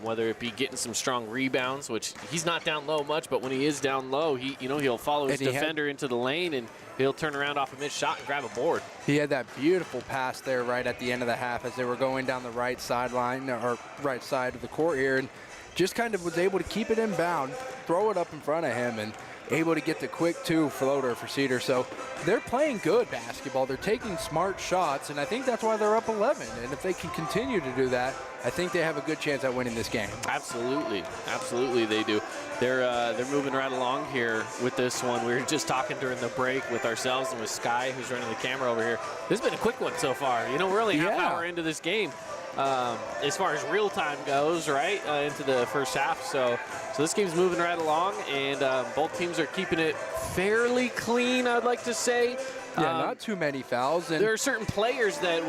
whether it be getting some strong rebounds, which he's not down low much, but when he is down low, he'll follow his defender into the lane, and he'll turn around off a missed shot and grab a board. He had that beautiful pass there right at the end of the half as they were going down the right sideline, or right side of the court here, and just kind of was able to keep it inbound, throw it up in front of him, and able to get the quick 2 floater for Cedar. So they're playing good basketball. They're taking smart shots, and I think that's why they're up 11. And if they can continue to do that, I think they have a good chance at winning this game. Absolutely. Absolutely they do. They're moving right along here with this one. We were just talking during the break with ourselves and with Sky, who's running the camera over here. This has been a quick one so far. We're only half hour into this game. As far as real time goes, right, into the first half. So this game's moving right along, and both teams are keeping it fairly clean, I'd like to say. Not too many fouls. And there are certain players that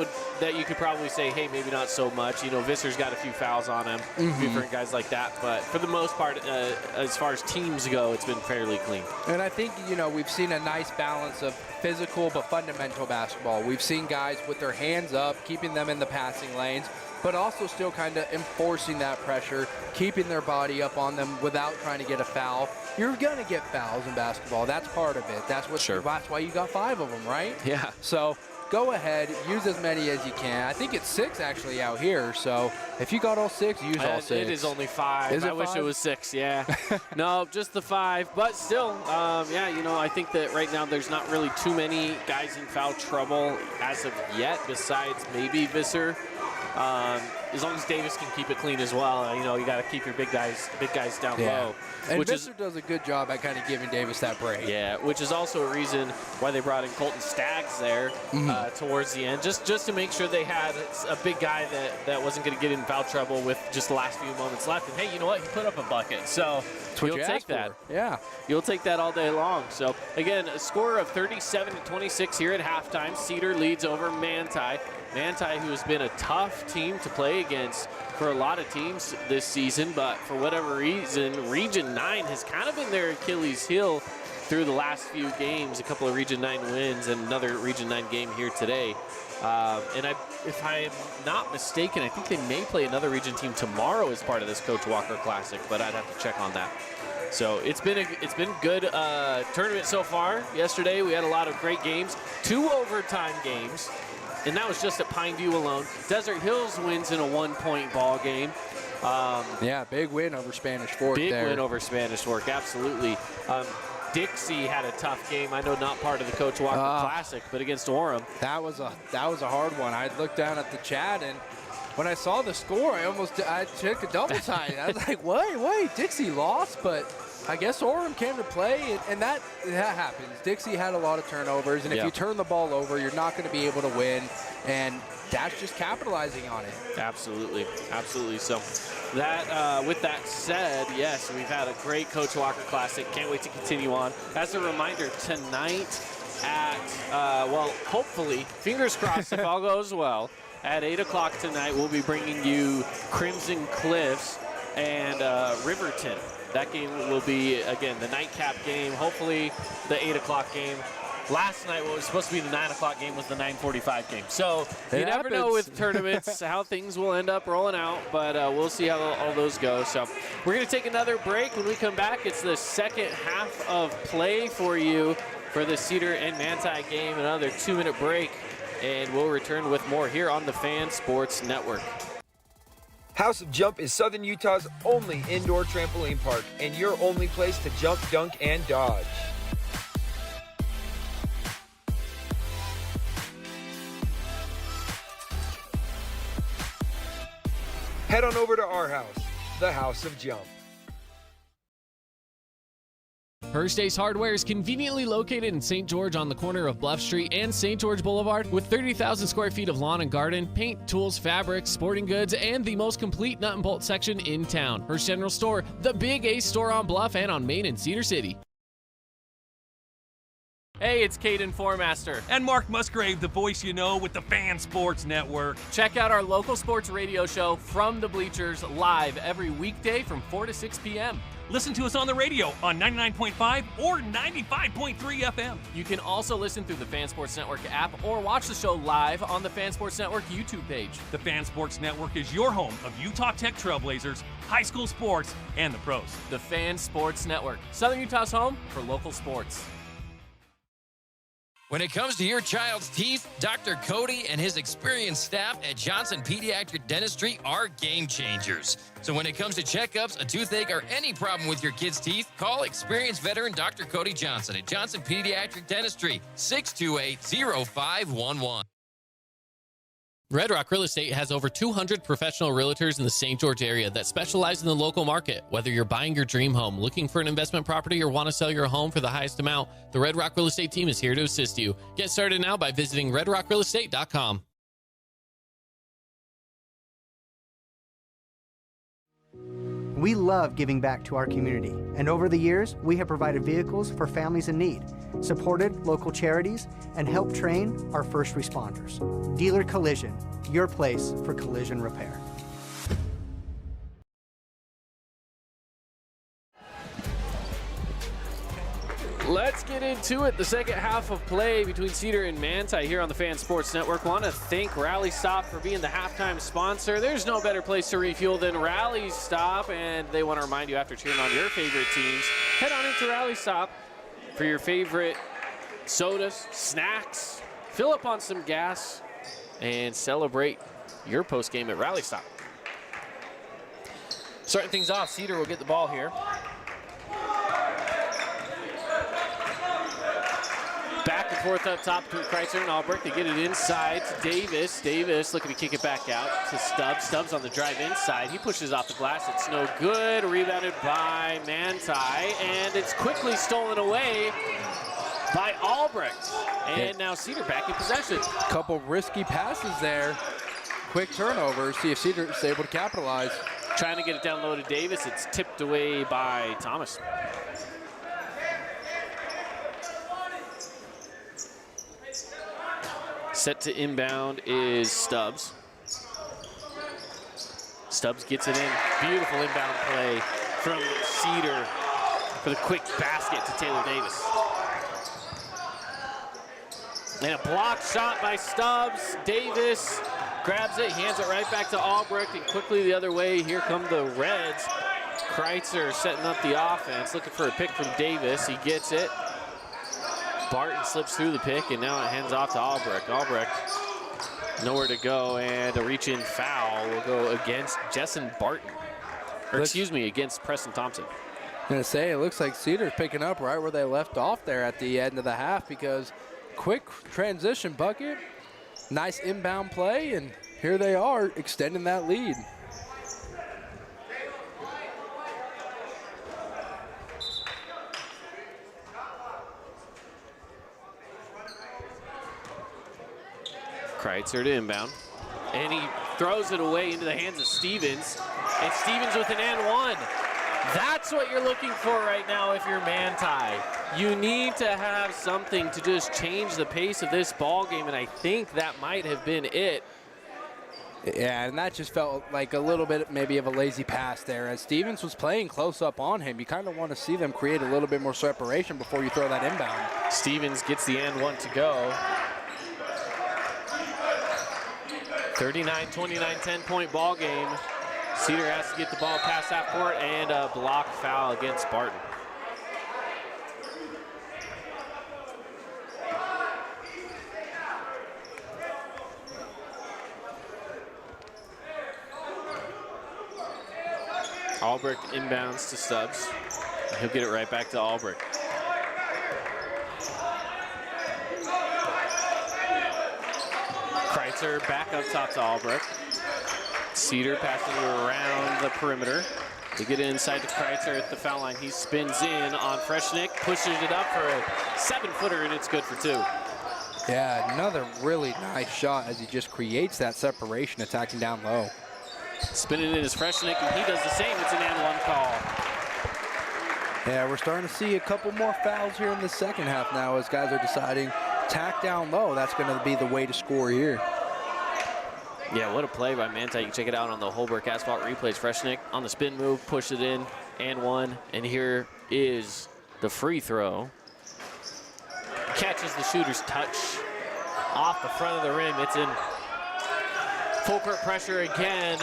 you could probably say, hey, maybe not so much. Visser's got a few fouls on him, different guys like that. But for the most part, as far as teams go, it's been fairly clean. And I think, we've seen a nice balance of physical but fundamental basketball. We've seen guys with their hands up, keeping them in the passing lanes, but also still kind of enforcing that pressure, keeping their body up on them without trying to get a foul. You're going to get fouls in basketball. That's part of it. That's why you got 5 of them, right? Yeah. So go ahead, use as many as you can. I think it's 6 actually out here. So if you got all 6, use all 6. It is only 5. I wish it was 6, yeah. No, just the 5. But still, I think that right now there's not really too many guys in foul trouble as of yet, besides maybe Visser. As long as Davis can keep it clean as well, you got to keep your big guys down low. And Visser does a good job at kind of giving Davis that break. Yeah, which is also a reason why they brought in Colton Staggs there towards the end, just to make sure they had a big guy that wasn't going to get in foul trouble with just the last few moments left. And hey, you know what? He put up a bucket, so you'll take that. Yeah, you'll take that all day long. So again, a score of 37-26 here at halftime. Cedar leads over Manti. Manti, who has been a tough team to play against for a lot of teams this season, but for whatever reason, Region 9 has kind of been their Achilles heel through the last few games, a couple of Region 9 wins and another Region 9 game here today. And if I'm not mistaken, I think they may play another Region team tomorrow as part of this Coach Walker Classic, but I'd have to check on that. So it's been good tournament so far. Yesterday we had a lot of great games, 2 overtime games. And that was just at Pineview alone. Desert Hills wins in a 1-point ball game. Big win over Spanish Fork there. Big win over Spanish Fork, absolutely. Dixie had a tough game. I know not part of the Coach Walker Classic, but against Orem. That was a hard one. I looked down at the chat, and when I saw the score, I took a double time. I was like, wait, Dixie lost, but I guess Orem came to play, and that happens. Dixie had a lot of turnovers, and if you turn the ball over, you're not going to be able to win, and that's just capitalizing on it. Absolutely. So with that said, yes, we've had a great Coach Walker Classic. Can't wait to continue on. As a reminder, tonight at, hopefully, fingers crossed if all goes well, at 8 o'clock tonight, we'll be bringing you Crimson Cliffs and Riverton. That game will be, again, the nightcap game, hopefully the 8 o'clock game. Last night, what was supposed to be the 9 o'clock game was the 9:45 game. So you never know with tournaments how things will end up rolling out, but we'll see how all those go. So we're going to take another break. When we come back, it's the second half of play for you for the Cedar and Manti game, another 2-minute break, and we'll return with more here on the Fan Sports Network. House of Jump is Southern Utah's only indoor trampoline park and your only place to jump, dunk, and dodge. Head on over to our house, the House of Jump. First Ace Hardware is conveniently located in St. George on the corner of Bluff Street and St. George Boulevard with 30,000 square feet of lawn and garden, paint, tools, fabrics, sporting goods, and the most complete nut and bolt section in town. First General Store, the Big Ace store on Bluff and on Main in Cedar City. Hey, it's Caden Formaster. And Mark Musgrave, the voice you know with the Fan Sports Network. Check out our local sports radio show From the Bleachers live every weekday from 4 to 6 p.m. Listen to us on the radio on 99.5 or 95.3 FM. You can also listen through the Fan Sports Network app or watch the show live on the Fan Sports Network YouTube page. The Fan Sports Network is your home of Utah Tech Trailblazers, high school sports, and the pros. The Fan Sports Network, Southern Utah's home for local sports. When it comes to your child's teeth, Dr. Cody and his experienced staff at Johnson Pediatric Dentistry are game changers. So when it comes to checkups, a toothache, or any problem with your kid's teeth, call experienced veteran Dr. Cody Johnson at Johnson Pediatric Dentistry, 628-0511. Red Rock Real Estate has over 200 professional realtors in the St. George area that specialize in the local market. Whether you're buying your dream home, looking for an investment property, or want to sell your home for the highest amount, the Red Rock Real Estate team is here to assist you. Get started now by visiting redrockrealestate.com. We love giving back to our community, and over the years, we have provided vehicles for families in need, supported local charities, and helped train our first responders. Dealer Collision, your place for collision repair. Let's get into it. The second half of play between Cedar and Manti here on the Fan Sports Network. Want to thank Rally Stop for being the halftime sponsor. There's no better place to refuel than Rally Stop, and they want to remind you, after cheering on your favorite teams, head on into Rally Stop for your favorite sodas, snacks, fill up on some gas, and celebrate your post game at Rally Stop. Starting things off, Cedar will get the ball here. Back and forth up top between Kreitzer and Albrecht. They get it inside to Davis. Davis looking to kick it back out to Stubbs. Stubbs on the drive inside. He pushes off the glass. It's no good. Rebounded by Manti, and it's quickly stolen away by Albrecht. And now Cedar back in possession. Couple risky passes there. Quick turnover. See if Cedar is able to capitalize. Trying to get it down low to Davis. It's tipped away by Thomas. Set to inbound is Stubbs. Stubbs gets it in. Beautiful inbound play from Cedar for the quick basket to Taylor Davis. And a block shot by Stubbs. Davis grabs it, hands it right back to Albrecht, and quickly the other way, here come the Reds. Kreitzer setting up the offense, looking for a pick from Davis. He gets it. Barton slips through the pick, and now it hands off to Albrecht. Albrecht nowhere to go, and a reach-in foul will go against Jessen Barton. Or excuse me, against Preston Thompson. I'm going to say, it looks like Cedar's picking up right where they left off there at the end of the half, because quick transition bucket, nice inbound play, and here they are extending that lead. Kreitzer to inbound, and he throws it away into the hands of Stevens, and Stevens with an and one. That's what you're looking for right now if you're Manti. You need to have something to just change the pace of this ball game, and I think that might have been it. Yeah, and that just felt like a little bit maybe of a lazy pass there. As Stevens was playing close up on him, you kind of want to see them create a little bit more separation before you throw that inbound. Stevens gets the and one to go. 39-29, 10-point ball game. Cedar has to get the ball past half court, and a block foul against Barton. Albrecht inbounds to Stubbs. He'll get it right back to Albrecht. Kreitzer back up top to Albrecht. Cedar passing it around the perimeter. They get it inside to Kreitzer at the foul line. He spins in on Freshnick, pushes it up for a 7-footer, and it's good for 2. Yeah, another really nice shot as he just creates that separation, attacking down low. Spinning in is Freshnick, and he does the same. It's an and 1 call. Yeah, we're starting to see a couple more fouls here in the second half now as guys are deciding tack down low. That's going to be the way to score here. Yeah, what a play by Manti. You can check it out on the Holbrook Asphalt replays. Freshnick on the spin move, push it in, and 1. And here is the free throw. Catches the shooter's touch off the front of the rim. It's in full court pressure again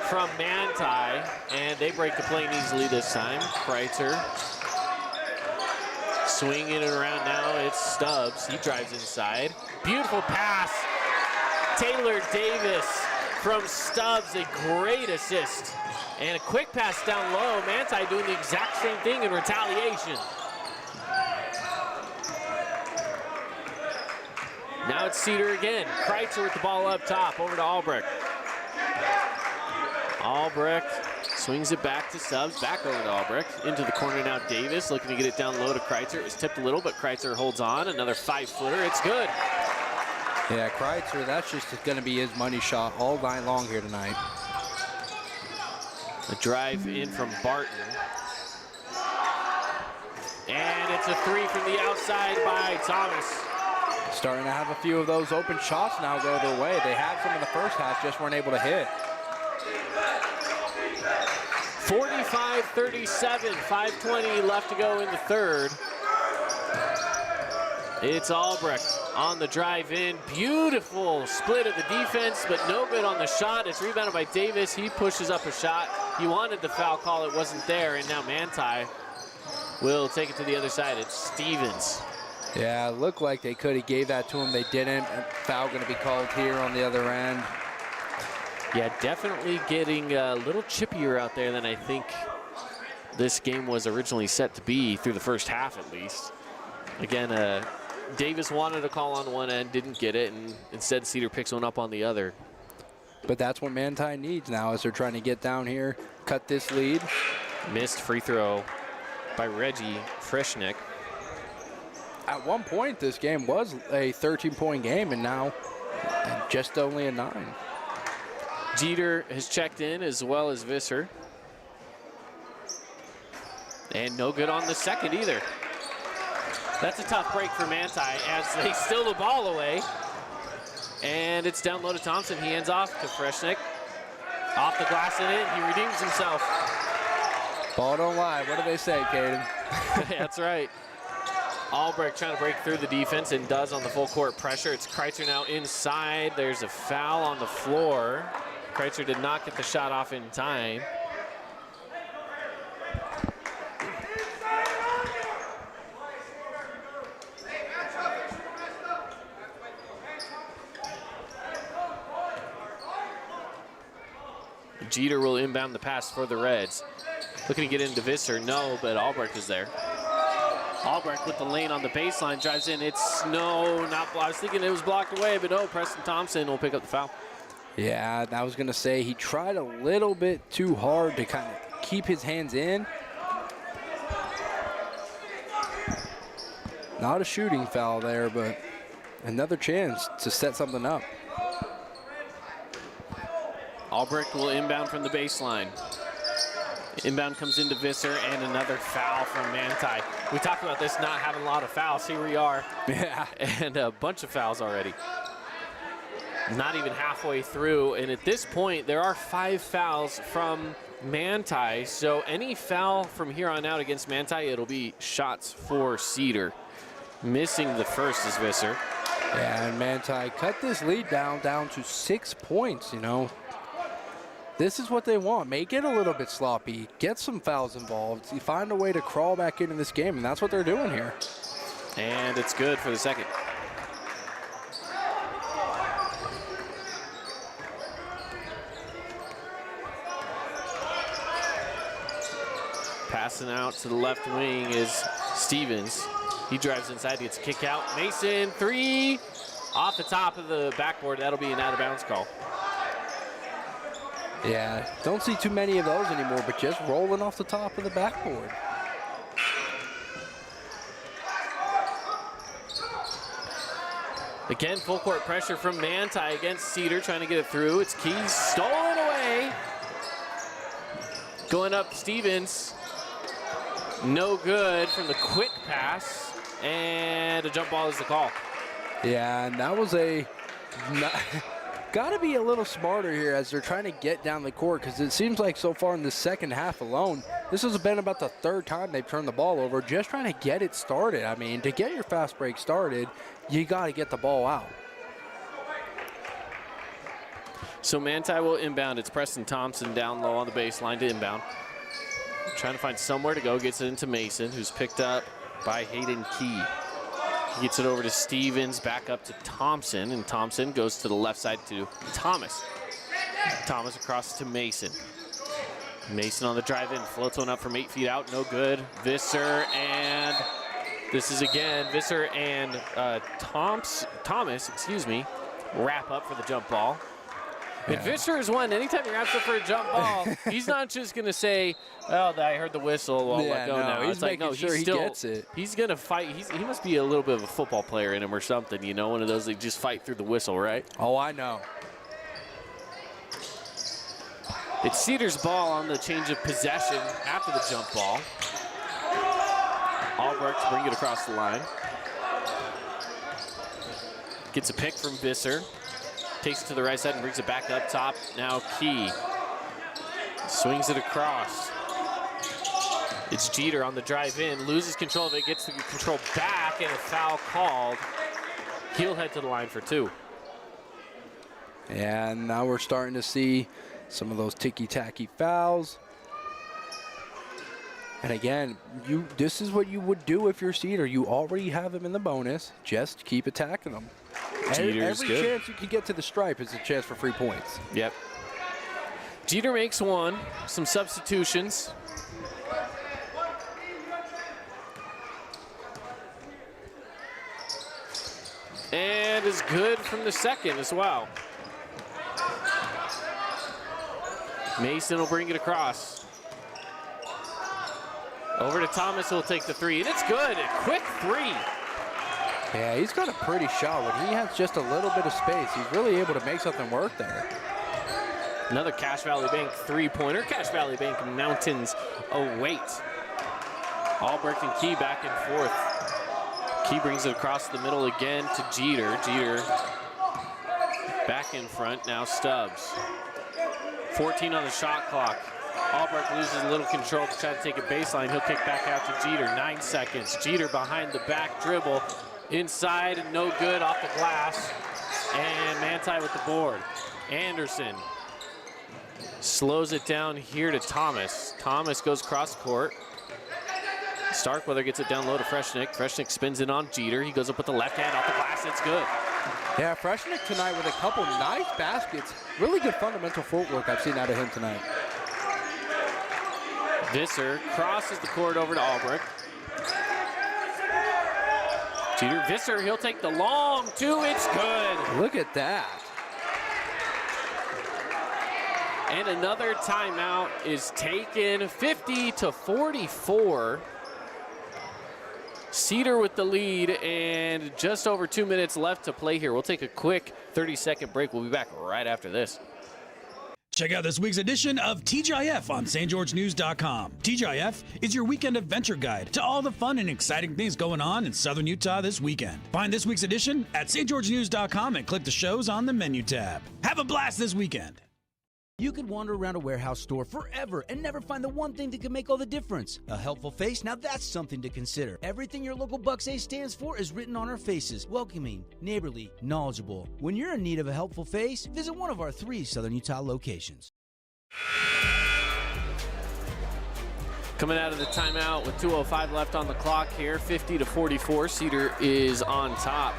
from Manti, and they break the plane easily this time. Kreitzer swinging it around now. It's Stubbs. He drives inside. Beautiful pass. Taylor Davis from Stubbs, a great assist. And a quick pass down low. Manti doing the exact same thing in retaliation. Now it's Cedar again. Kreitzer with the ball up top, over to Albrecht. Albrecht swings it back to Stubbs, back over to Albrecht. Into the corner now, Davis looking to get it down low to Kreitzer. It was tipped a little, but Kreitzer holds on. Another 5-footer, it's good. Yeah, Kreitzer, that's just going to be his money shot all night long here tonight. A drive in from Barton. And it's a 3 from the outside by Thomas. Starting to have a few of those open shots now go their way. They had some in the first half, just weren't able to hit. 45-37, 5:20 left to go in the third. It's Albrecht on the drive in. Beautiful split of the defense, but no good on the shot. It's rebounded by Davis. He pushes up a shot. He wanted the foul call. It wasn't there, and now Manti will take it to the other side. It's Stevens. Yeah, it looked like they could have gave that to him. They didn't. Foul going to be called here on the other end. Yeah, definitely getting a little chippier out there than I think this game was originally set to be through the first half at least. Again, Davis wanted a call on one end, didn't get it, and instead Cedar picks one up on the other. But that's what Manti needs now as they're trying to get down here, cut this lead. Missed free throw by Reggie Freshnick. At one point, this game was a 13-point game, and now just only a 9. Jeter has checked in as well as Visser. And no good on the second either. That's a tough break for Manti as they steal the ball away. And it's down low to Thompson. He hands off to Freshnick. Off the glass and in. He redeems himself. Ball don't lie. What do they say, Caden? That's right. Albrecht trying to break through the defense and does on the full court pressure. It's Kreitzer now inside. There's a foul on the floor. Kreitzer did not get the shot off in time. Jeter will inbound the pass for the Reds. Looking to get into Visser, no, but Albrecht is there. Albrecht with the lane on the baseline, drives in. It's no, not. I was thinking it was blocked away, but no, Preston Thompson will pick up the foul. Yeah, I was going to say he tried a little bit too hard to kind of keep his hands in. Not a shooting foul there, but another chance to set something up. Albrecht will inbound from the baseline. Inbound comes into Visser, and another foul from Manti. We talked about this not having a lot of fouls. Here we are. Yeah. And a bunch of fouls already. Not even halfway through, and at this point, there are 5 fouls from Manti, so any foul from here on out against Manti, it'll be shots for Cedar. Missing the first is Visser. Yeah, and Manti cut this lead down to 6 points, you know. This is what they want. Make it a little bit sloppy. Get some fouls involved. You find a way to crawl back into this game, and that's what they're doing here. And it's good for the second. Passing out to the left wing is Stevens. He drives inside, gets a kick out. Mason, 3, off the top of the backboard. That'll be an out of bounds call. Yeah, don't see too many of those anymore, but just rolling off the top of the backboard. Again, full court pressure from Manti against Cedar, trying to get it through. It's Keys stolen away. Going up Stevens. No good from the quick pass. And a jump ball is the call. Yeah, and that was got to be a little smarter here as they're trying to get down the court, because it seems like so far in the second half alone, this has been about the third time they've turned the ball over, just trying to get it started. I mean, to get your fast break started, you got to get the ball out. So Manti will inbound. It's Preston Thompson down low on the baseline to inbound. Trying to find somewhere to go. Gets it into Mason, who's picked up by Hayden Key. He gets it over to Stevens, back up to Thompson, and Thompson goes to the left side to Thomas. Thomas across to Mason. Mason on the drive-in, floats one up from 8 feet out, no good. Visser, and this is again, Visser and Thomas, wrap up for the jump ball. And Visser is one, anytime he wraps up for a jump ball, he's not just going to say, oh, I heard the whistle, I'll let go now. He's making sure he gets it. He's going to fight. He must be a little bit of a football player in him or something, you know, one of those that just fight through the whistle, right? Oh, I know. It's Cedar's ball on the change of possession after the jump ball. Albrecht to bring it across the line. Gets a pick from Visser. Takes it to the right side and brings it back up top. Now Key swings it across. It's Jeter on the drive in, loses control of it, gets the control back, and a foul called. He'll head to the line for 2. And now we're starting to see some of those ticky-tacky fouls. And again, this is what you would do if you're Cedar. You already have him in the bonus. Just keep attacking them. Every chance you can get to the stripe is a chance for free points. Yep. Jeter makes one. Some substitutions. And is good from the second as well. Mason will bring it across. Over to Thomas, who'll take the 3, and it's good. A quick 3. Yeah, he's got a pretty shot. When he has just a little bit of space, he's really able to make something work there. Another Cache Valley Bank 3-pointer. Cache Valley Bank Mountains await. Albrecht and Key back and forth. Key brings it across the middle again to Jeter. Jeter back in front, now Stubbs. 14 on the shot clock. Albrecht loses a little control to try to take a baseline. He'll kick back out to Jeter. 9 seconds. Jeter behind the back dribble. Inside and no good off the glass. And Manti with the board. Anderson slows it down here to Thomas. Thomas goes cross court. Starkweather gets it down low to Freshnick. Freshnick spins it on Jeter. He goes up with the left hand off the glass. It's good. Yeah, Freshnick tonight with a couple nice baskets. Really good fundamental footwork I've seen out of him tonight. Visser crosses the court over to Albrecht. Jeter, Visser, he'll take the long 2. It's good. Look at that. And another timeout is taken. 50-44. Cedar with the lead, and just over 2 minutes left to play here. We'll take a quick 30-second break. We'll be back right after this. Check out this week's edition of TGIF on stgeorgenews.com. TGIF is your weekend adventure guide to all the fun and exciting things going on in Southern Utah this weekend. Find this week's edition at stgeorgenews.com and click the shows on the menu tab. Have a blast this weekend. You could wander around a warehouse store forever and never find the one thing that can make all the difference. A helpful face? Now that's something to consider. Everything your local Bucks A stands for is written on our faces. Welcoming, neighborly, knowledgeable. When you're in need of a helpful face, visit one of our 3 Southern Utah locations. Coming out of the timeout with 2:05 left on the clock here, 50-44. Cedar is on top.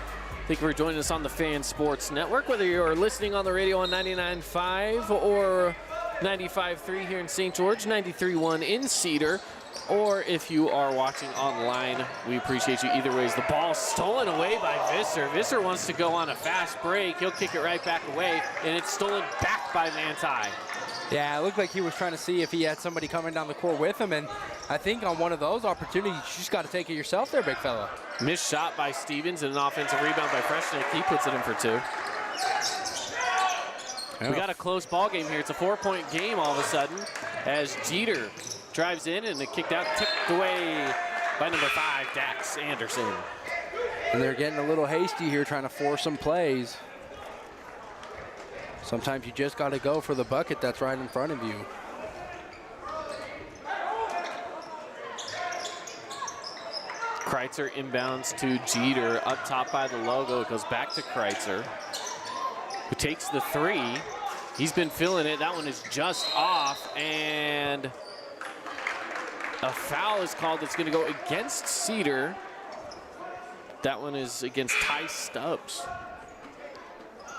Thank you for joining us on the Fan Sports Network. Whether you're listening on the radio on 99.5 or 95.3 here in St. George, 93.1 in Cedar, or if you are watching online, we appreciate you either ways. The ball stolen away by Visser. Visser wants to go on a fast break. He'll kick it right back away, and it's stolen back by Manti. Yeah, it looked like he was trying to see if he had somebody coming down the court with him, and I think on one of those opportunities, you just got to take it yourself there, big fella. Missed shot by Stevens and an offensive rebound by Freshnick. He puts it in for 2. Yeah. We got a close ball game here. It's a 4-point game all of a sudden as Jeter drives in and it kicked out, tipped away by number 5, Dax Anderson. And they're getting a little hasty here, trying to force some plays. Sometimes you just got to go for the bucket that's right in front of you. Kreitzer inbounds to Jeter, up top by the logo. It goes back to Kreitzer, who takes the 3. He's been feeling it. That one is just off, and a foul is called that's going to go against Cedar. That one is against Ty Stubbs.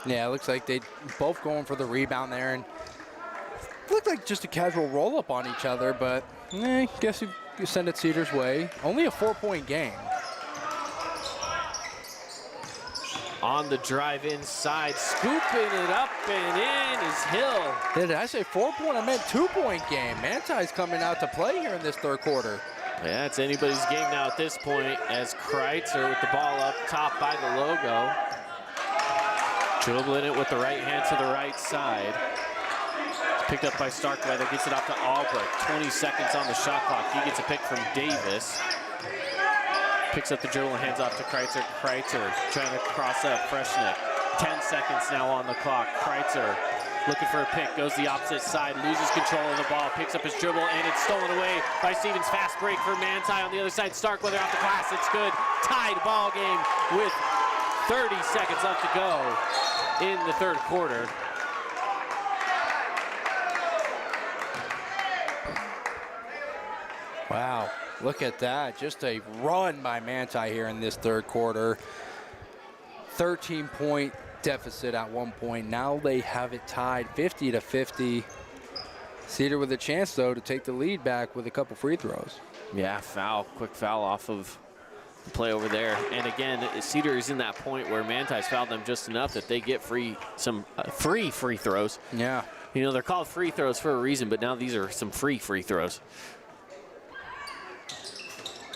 Yeah, it looks like they both going for the rebound there, and looked like just a casual roll-up on each other, but guess you send it Cedar's way. Only a 4-point game. On the drive inside, scooping it up and in is Hill. Did I say 4-point? I meant 2-point game. Manti's coming out to play here in this third quarter. Yeah, it's anybody's game now at this point as Kreitzer with the ball up top by the logo. Dribbling it with the right hand to the right side. It's picked up by Starkweather, gets it off to Albrecht. 20 seconds on the shot clock. He gets a pick from Davis. Picks up the dribble and hands off to Kreitzer. Kreitzer trying to cross up Freshnick. 10 seconds now on the clock. Kreitzer looking for a pick, goes the opposite side, loses control of the ball, picks up his dribble, and it's stolen away by Stevens. Fast break for Manti on the other side. Starkweather off the glass, it's good. Tied ball game with 30 seconds left to go in the third quarter. Wow, look at that. Just a run by Manti here in this third quarter. 13-point deficit at one point. Now they have it tied 50-50. Cedar with a chance, though, to take the lead back with a couple free throws. Yeah, foul, quick foul off of the play over there. And again, Cedar is in that point where Manti's fouled them just enough that they get some free free throws. Yeah. You know, they're called free throws for a reason, but now these are some free throws.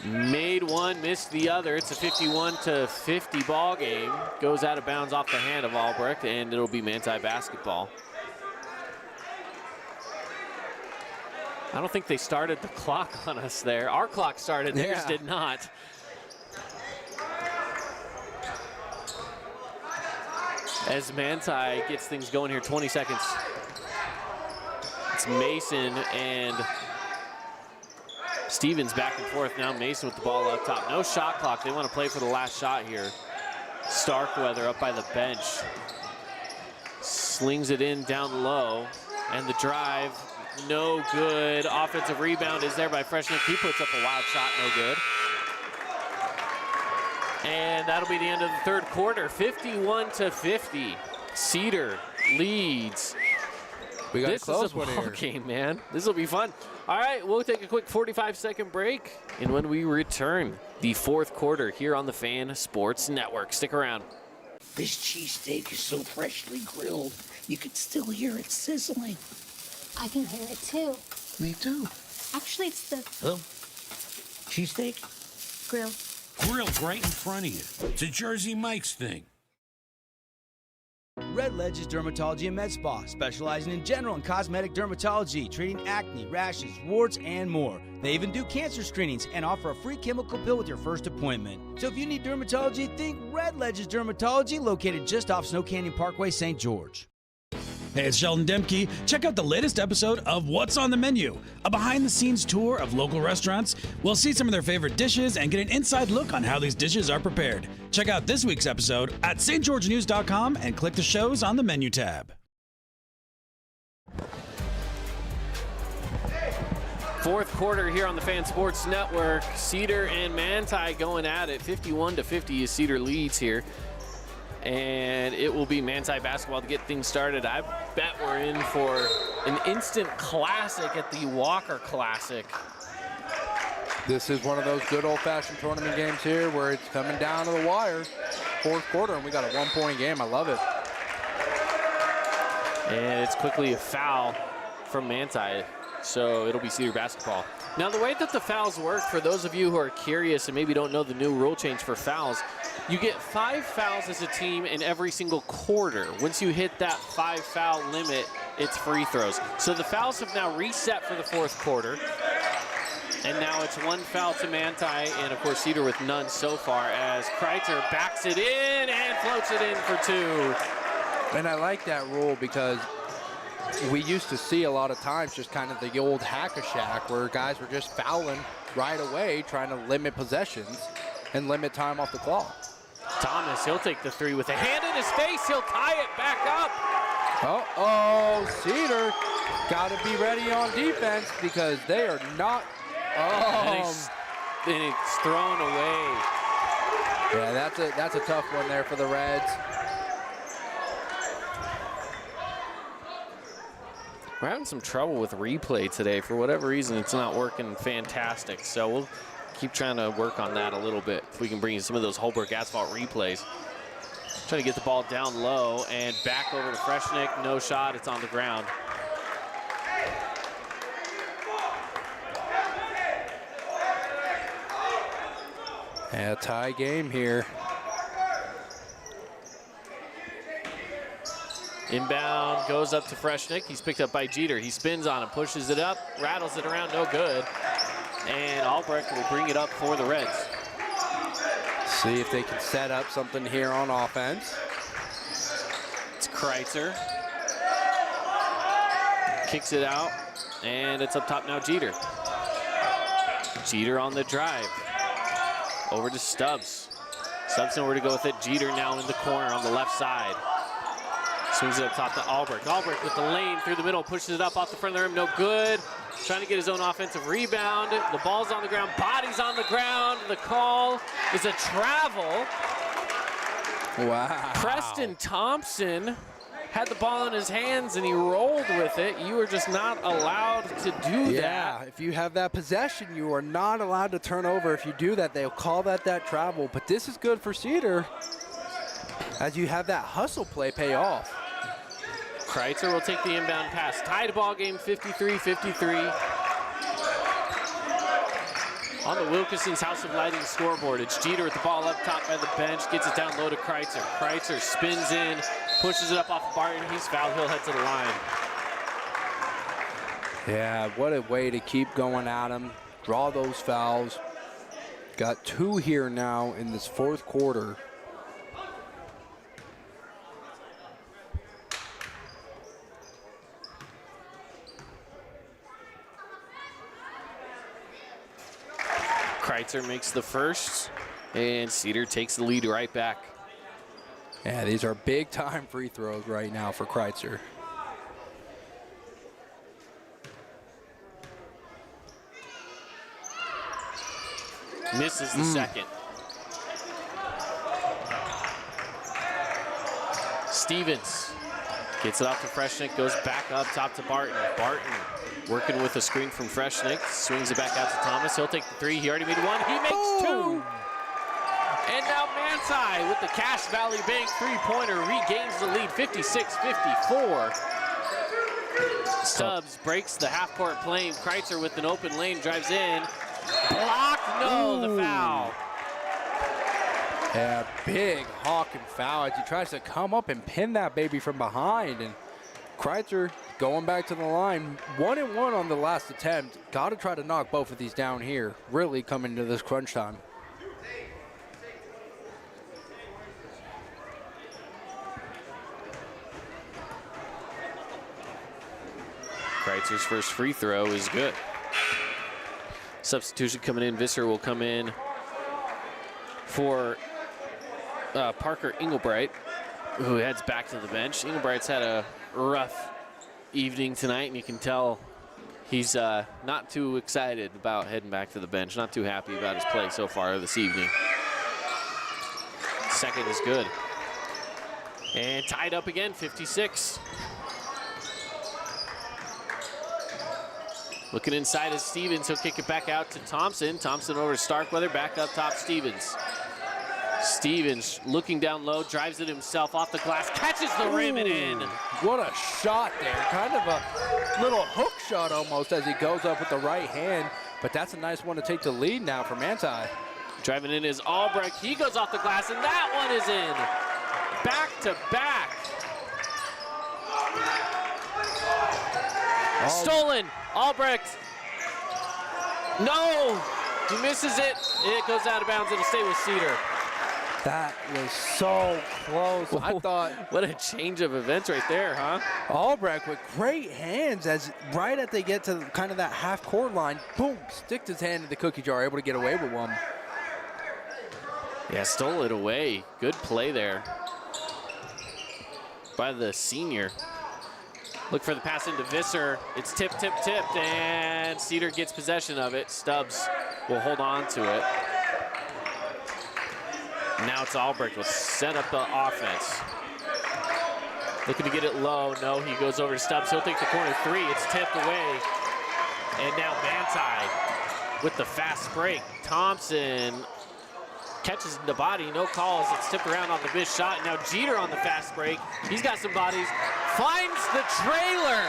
Made one, missed the other. It's a 51-50 ball game. Goes out of bounds off the hand of Albrecht, and it'll be Manti basketball. I don't think they started the clock on us there. Our clock started, theirs did not. As Manti gets things going here, 20 seconds. It's Mason and Stevens back and forth. Now Mason with the ball up top. No shot clock. They want to play for the last shot here. Starkweather up by the bench. Slings it in down low. And the drive, no good. Offensive rebound is there by Freshnick. He puts up a wild shot, no good. And that'll be the end of the third quarter. 51-50. Cedar leads. We got this a close is a one ball here. game, man. This will be fun. All right, we'll take a quick 45-second break. And when we return, the fourth quarter here on the Fan Sports Network. Stick around. This cheesesteak is so freshly grilled, you can still hear it sizzling. I can hear it too. Me too. Actually, it's the Hello? Cheesesteak? grill. Grilled right in front of you. It's a Jersey Mike's thing. Red Ledge's Dermatology and Med Spa, specializing in general and cosmetic dermatology, treating acne, rashes, warts, and more. They even do cancer screenings and offer a free chemical pill with your first appointment. So if you need dermatology, think Red Ledge's Dermatology, located just off Snow Canyon Parkway, St. George. Hey, it's Sheldon Demke. Check out the latest episode of What's on the Menu, a behind-the-scenes tour of local restaurants. We'll see some of their favorite dishes and get an inside look on how these dishes are prepared. Check out this week's episode at stgeorgenews.com and click the shows on the menu tab. Fourth quarter here on the Fan Sports Network. Cedar and Manti going at it. 51-50 as Cedar leads here. And it will be Manti basketball to get things started. I bet we're in for an instant classic at the Walker Classic. This is one of those good old-fashioned tournament games here where it's coming down to the wire. Fourth quarter, and we got a one-point game. I love it. And it's quickly a foul from Manti. So it'll be Cedar basketball. Now, the way that the fouls work, for those of you who are curious and maybe don't know the new rule change for fouls, you get 5 fouls as a team in every single quarter. Once you hit that 5 foul limit, it's free throws. So the fouls have now reset for the 4th quarter. And now it's 1 foul to Manti, and of course Cedar with none so far, as Kreitzer backs it in and floats it in for 2. And I like that rule because we used to see a lot of times just kind of the old hack-a-shack where guys were just fouling right away, trying to limit possessions and limit time off the clock. Thomas, he'll take the 3 with a hand in his face. He'll tie it back up. Uh-oh, Cedar got to be ready on defense because they are not. And it's thrown away. Yeah, that's a tough one there for the Reds. We're having some trouble with replay today. For whatever reason, it's not working fantastic. So we'll keep trying to work on that a little bit. If we can bring in some of those Holbrook asphalt replays. Trying to get the ball down low and back over to Freshnick. No shot, it's on the ground. Yeah, tie game here. Inbound goes up to Freshnick. He's picked up by Jeter. He spins on him, pushes it up, rattles it around, no good. And Albrecht will bring it up for the Reds. See if they can set up something here on offense. It's Kreitzer. Kicks it out, and it's up top now, Jeter. Jeter on the drive. Over to Stubbs. Stubbs nowhere to go with it. Jeter now in the corner on the left side. Swings it up top to Albrecht. Albrecht with the lane through the middle, pushes it up off the front of the rim, no good. Trying to get his own offensive rebound. The ball's on the ground, body's on the ground. The call is a travel. Wow. Preston Thompson had the ball in his hands and he rolled with it. You are just not allowed to do that. Yeah, if you have that possession, you are not allowed to turn over. If you do that, they'll call that travel. But this is good for Cedar as you have that hustle play pay off. Kreitzer will take the inbound pass. Tied ball game 53-53. On the Wilkinson's House of Lighting scoreboard, it's Jeter with the ball up top by the bench, gets it down low to Kreitzer. Kreitzer spins in, pushes it up off of Barton. He's fouled, he'll head to the line. Yeah, what a way to keep going at him, draw those fouls. Got 2 here now in this 4th quarter. Kreitzer makes the first, and Cedar takes the lead right back. Yeah, these are big time free throws right now for Kreitzer. Misses the second. Stevens gets it off to Freshnick, goes back up top to Barton. Barton working with a screen from Freshnick, swings it back out to Thomas. He'll take the 3, he already made 1, he makes 2! And now Manti with the Cache Valley Bank 3-pointer regains the lead, 56-54. Stubbs breaks the half-court plane. Kreitzer with an open lane, drives in. Blocked, no, the foul. Yeah, big Hawkin foul as he tries to come up and pin that baby from behind. And Kreitzer going back to the line, 1-1 on the last attempt. Got to try to knock both of these down here. Really coming to this crunch time. Kreitzer's first free throw is good. Substitution coming in. Visser will come in for Parker Englebright, who heads back to the bench. Englebright's had a rough evening tonight, and you can tell he's not too excited about heading back to the bench. Not too happy about his play so far this evening. Second is good. And tied up again, 56. Looking inside is Stevens. He'll kick it back out to Thompson. Thompson over to Starkweather. Back up top, Stevens. Stevens looking down low, drives it himself off the glass, catches the rim and in. What a shot there. Kind of a little hook shot almost as he goes up with the right hand. But that's a nice one to take the lead now for Manti. Driving in is Albrecht. He goes off the glass, and that one is in. Back to back. Stolen. Albrecht. No. He misses it. It goes out of bounds. It'll stay with Cedar. That was so close. I thought. What a change of events right there, huh? Albrecht with great hands as right as they get to kind of that half-court line, boom, sticks his hand in the cookie jar, able to get away with one. Yeah, stole it away. Good play there by the senior. Look for the pass into Visser. It's tipped, and Cedar gets possession of it. Stubbs will hold on to it. Now it's Albrecht will set up the offense. Looking to get it low. No, he goes over to Stubbs. He'll take the corner three. It's tipped away. And now Manti with the fast break. Thompson catches the body. No calls. It's tipped around on the missed shot. Now Jeter on the fast break. He's got some bodies. Finds the trailer.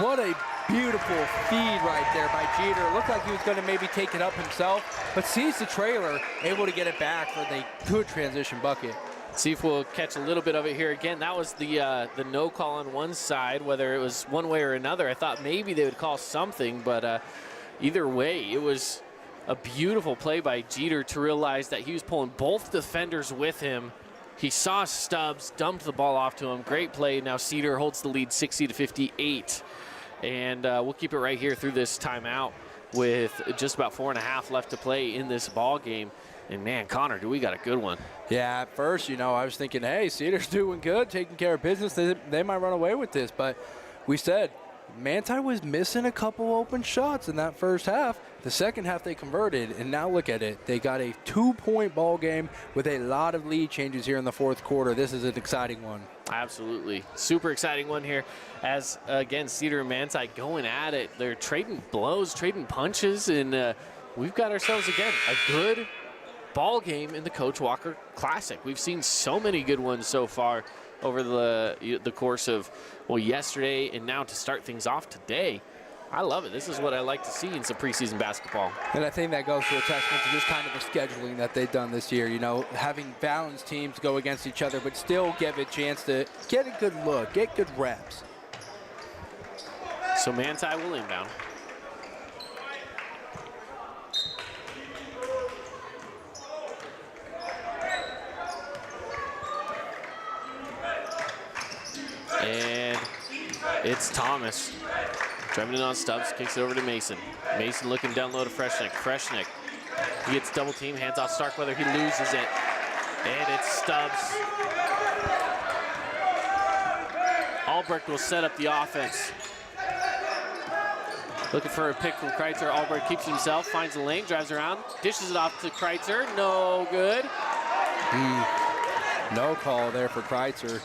What a beautiful feed right there by Jeter. Looked like he was going to maybe take it up himself, but sees the trailer, able to get it back for the good transition bucket. See if we'll catch a little bit of it here again. That was the no call on one side, whether it was one way or another. I thought maybe they would call something, but either way, it was a beautiful play by Jeter to realize that he was pulling both defenders with him. He saw Stubbs, dumped the ball off to him. Great play. Now Cedar holds the lead 60-58. And we'll keep it right here through this timeout with just about 4.5 left to play in this ball game. And man, Connor, do we got a good one. Yeah, at first, I was thinking, hey, Cedar's doing good, taking care of business. They might run away with this. But we said Manti was missing a couple open shots in that first half. The second half they converted, and now look at it. They got a 2-point ball game with a lot of lead changes here in the fourth quarter. This is an exciting one. Absolutely. Super exciting one here as, again, Cedar and Manti going at it. They're trading blows, trading punches, and we've got ourselves, again, a good ball game in the Coach Walker Classic. We've seen so many good ones so far over the course of, well, yesterday and now to start things off today. I love it. This is what I like to see in some preseason basketball. And I think that goes to a testament to just kind of the scheduling that they've done this year. Having balanced teams go against each other, but still give a chance to get a good look, get good reps. So Manti will inbound. And it's Thomas. Driving in on Stubbs, kicks it over to Mason. Mason looking down low to Freshnick. Freshnick, he gets double team, hands off Starkweather, he loses it. And it's Stubbs. Albrecht will set up the offense. Looking for a pick from Kreitzer. Albrecht keeps himself, finds the lane, drives around, dishes it off to Kreitzer. No good. No call there for Kreitzer.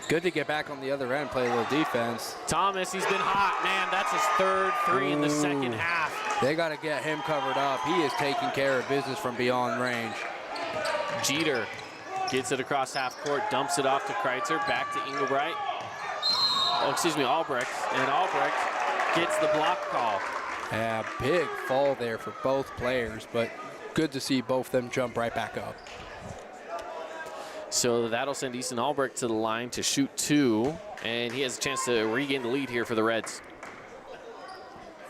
Good to get back on the other end, play a little defense. Thomas, he's been hot. Man, that's his third three in the second half. They got to get him covered up. He is taking care of business from beyond range. Jeter gets it across half court, dumps it off to Kreitzer, back to Engelbright. Oh, excuse me, Albrecht. And Albrecht gets the block call. Yeah, big fall there for both players, but good to see both of them jump right back up. So that'll send Easton Albrecht to the line to shoot two, and he has a chance to regain the lead here for the Reds.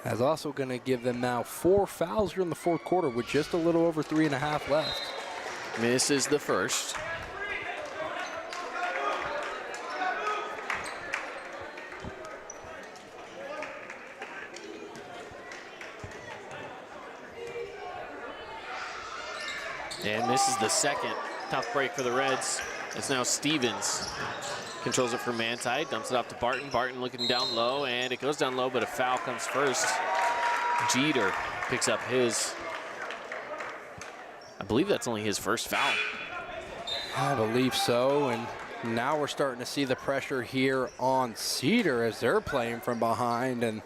That's also going to give them now 4 fouls here in the fourth quarter with just a little over 3.5 left. Misses the first. And misses the second. Tough break for the Reds. It's now Stevens. Controls it for Manti, dumps it off to Barton. Barton looking down low, and it goes down low, but a foul comes first. Jeter picks up his. I believe that's only his first foul. I believe so, and now we're starting to see the pressure here on Cedar as they're playing from behind, and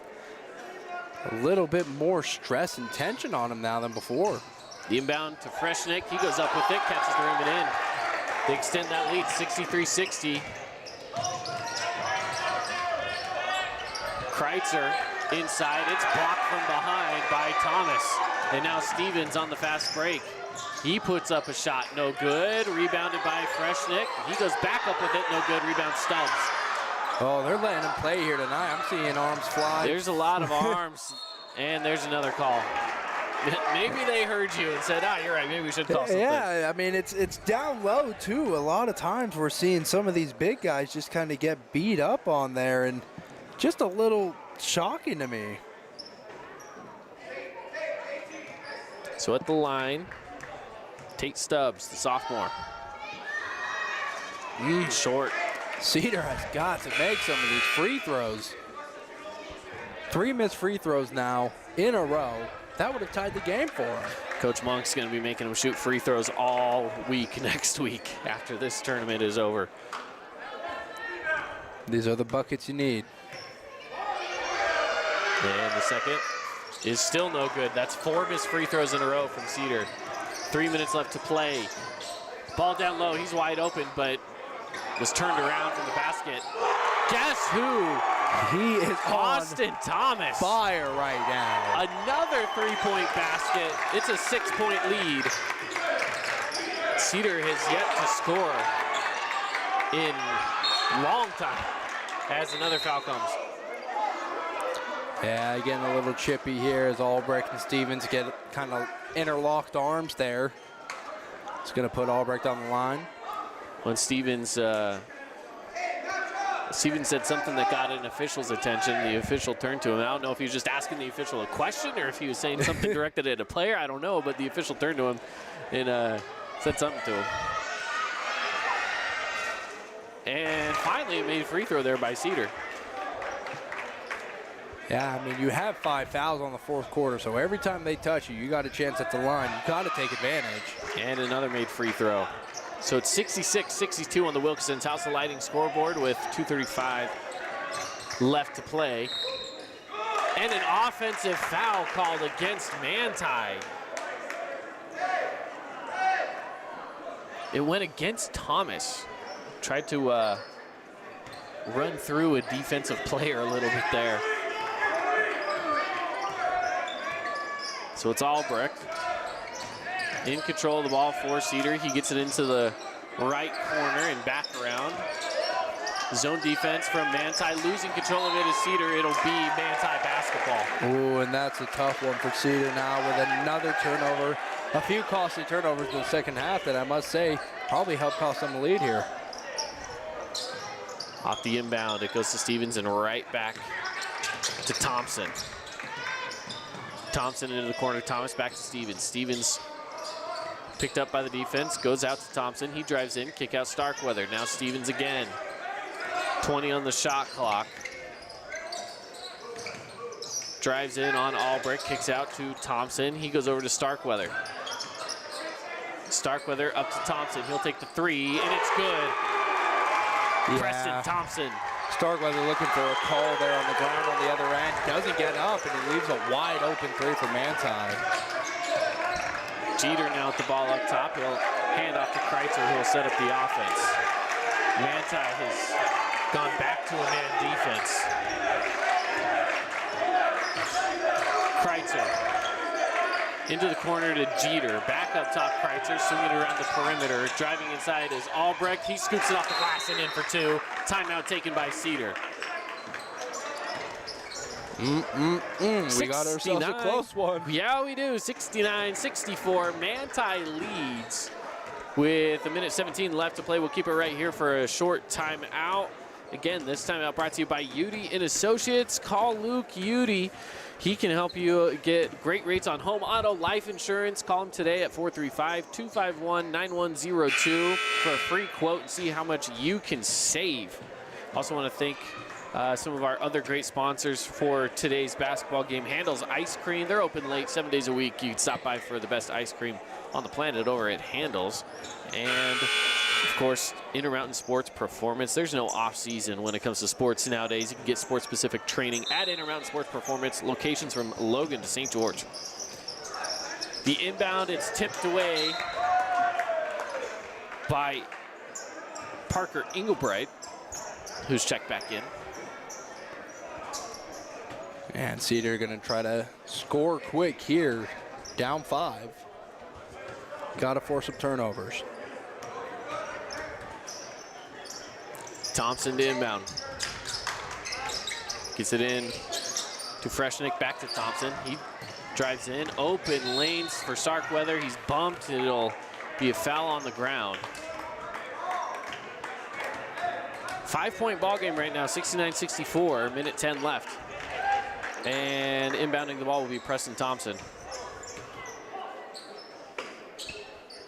a little bit more stress and tension on them now than before. The inbound to Freshnick. He goes up with it, catches the rim and in. They extend that lead, 63-60. Kreitzer inside. It's blocked from behind by Thomas. And now Stevens on the fast break. He puts up a shot, no good. Rebounded by Freshnick. He goes back up with it, no good. Rebound Stubbs. Oh, they're letting him play here tonight. I'm seeing arms fly. There's a lot of arms, and there's another call. Maybe they heard you and said, you're right, maybe we should call something. Yeah, I mean, it's down low, too. A lot of times we're seeing some of these big guys just kind of get beat up on there, and just a little shocking to me. So at the line, Tate Stubbs, the sophomore. Short. Cedar has got to make some of these free throws. 3 missed free throws now in a row. That would have tied the game for him. Coach Monk's going to be making him shoot free throws all week next week after this tournament is over. These are the buckets you need. And the second is still no good. That's 4 missed free throws in a row from Cedar. 3 minutes left to play. Ball down low. He's wide open, but was turned around from the basket. Guess who? He is Austin Thomas. Fire right now. Another 3-point basket. It's a 6-point lead. Cedar has yet to score in long time as another foul comes. Yeah, getting a little chippy here as Albrecht and Stevens get kind of interlocked arms there. It's going to put Albrecht on the line. When Stevens said something that got an official's attention, the official turned to him. I don't know if he was just asking the official a question or if he was saying something directed at a player. I don't know, but the official turned to him and said something to him. And finally, it made a free throw there by Cedar. Yeah, I mean, you have 5 fouls on the fourth quarter, so every time they touch you, you got a chance at the line. You got to take advantage. And another made free throw. So it's 66-62 on the Wilkinson's House of Lighting scoreboard with 2:35 left to play. And an offensive foul called against Manti. It went against Thomas. Tried to run through a defensive player a little bit there. So it's Albrecht in control of the ball for Cedar. He gets it into the right corner and back around. Zone defense from Manti. Losing control of it is Cedar. It'll be Manti basketball. Ooh, and that's a tough one for Cedar now with another turnover. A few costly turnovers in the second half that I must say probably helped cost them the lead here. Off the inbound, it goes to Stevens and right back to Thompson. Thompson into the corner, Thomas back to Stevens. Stevens picked up by the defense, goes out to Thompson. He drives in, kick out Starkweather. Now Stevens again. 20 on the shot clock. Drives in on Albrecht, kicks out to Thompson. He goes over to Starkweather. Starkweather up to Thompson. He'll take the 3, and it's good. Yeah. Preston Thompson. Starkweather looking for a call there on the ground on the other end. Doesn't get up, and he leaves a wide open 3 for Manti. Jeter now at the ball up top. He'll hand off to Kreitzer, who will set up the offense. Manti has gone back to a man defense. Kreitzer into the corner to Jeter. Back up top, Kreitzer swinging around the perimeter. Driving inside is Albrecht. He scoops it off the glass and in for 2. Timeout taken by Cedar. We got ourselves a close one. Yeah, we do. 69-64. Manti leads with 1:17 left to play. We'll keep it right here for a short timeout. Again, this timeout brought to you by Udy and Associates. Call Luke Udy. He can help you get great rates on home, auto, life insurance. Call him today at 435-251-9102 for a free quote and see how much you can save. Also want to thank some of our other great sponsors for today's basketball game. Handel's Ice Cream. They're open late 7 days a week. You can stop by for the best ice cream on the planet over at Handel's. And of course, Intermountain Sports Performance. There's no off season when it comes to sports nowadays. You can get sports specific training at Intermountain Sports Performance. Locations from Logan to St. George. The inbound, it's tipped away by Parker Engelbright, who's checked back in. And Cedar going to try to score quick here, down 5. Got to force some turnovers. Thompson to inbound. Gets it in to Freshnick, back to Thompson. He drives in, open lanes for Starkweather. He's bumped, it'll be a foul on the ground. 5-point ball game right now, 69-64, minute 10 left. And inbounding the ball will be Preston Thompson.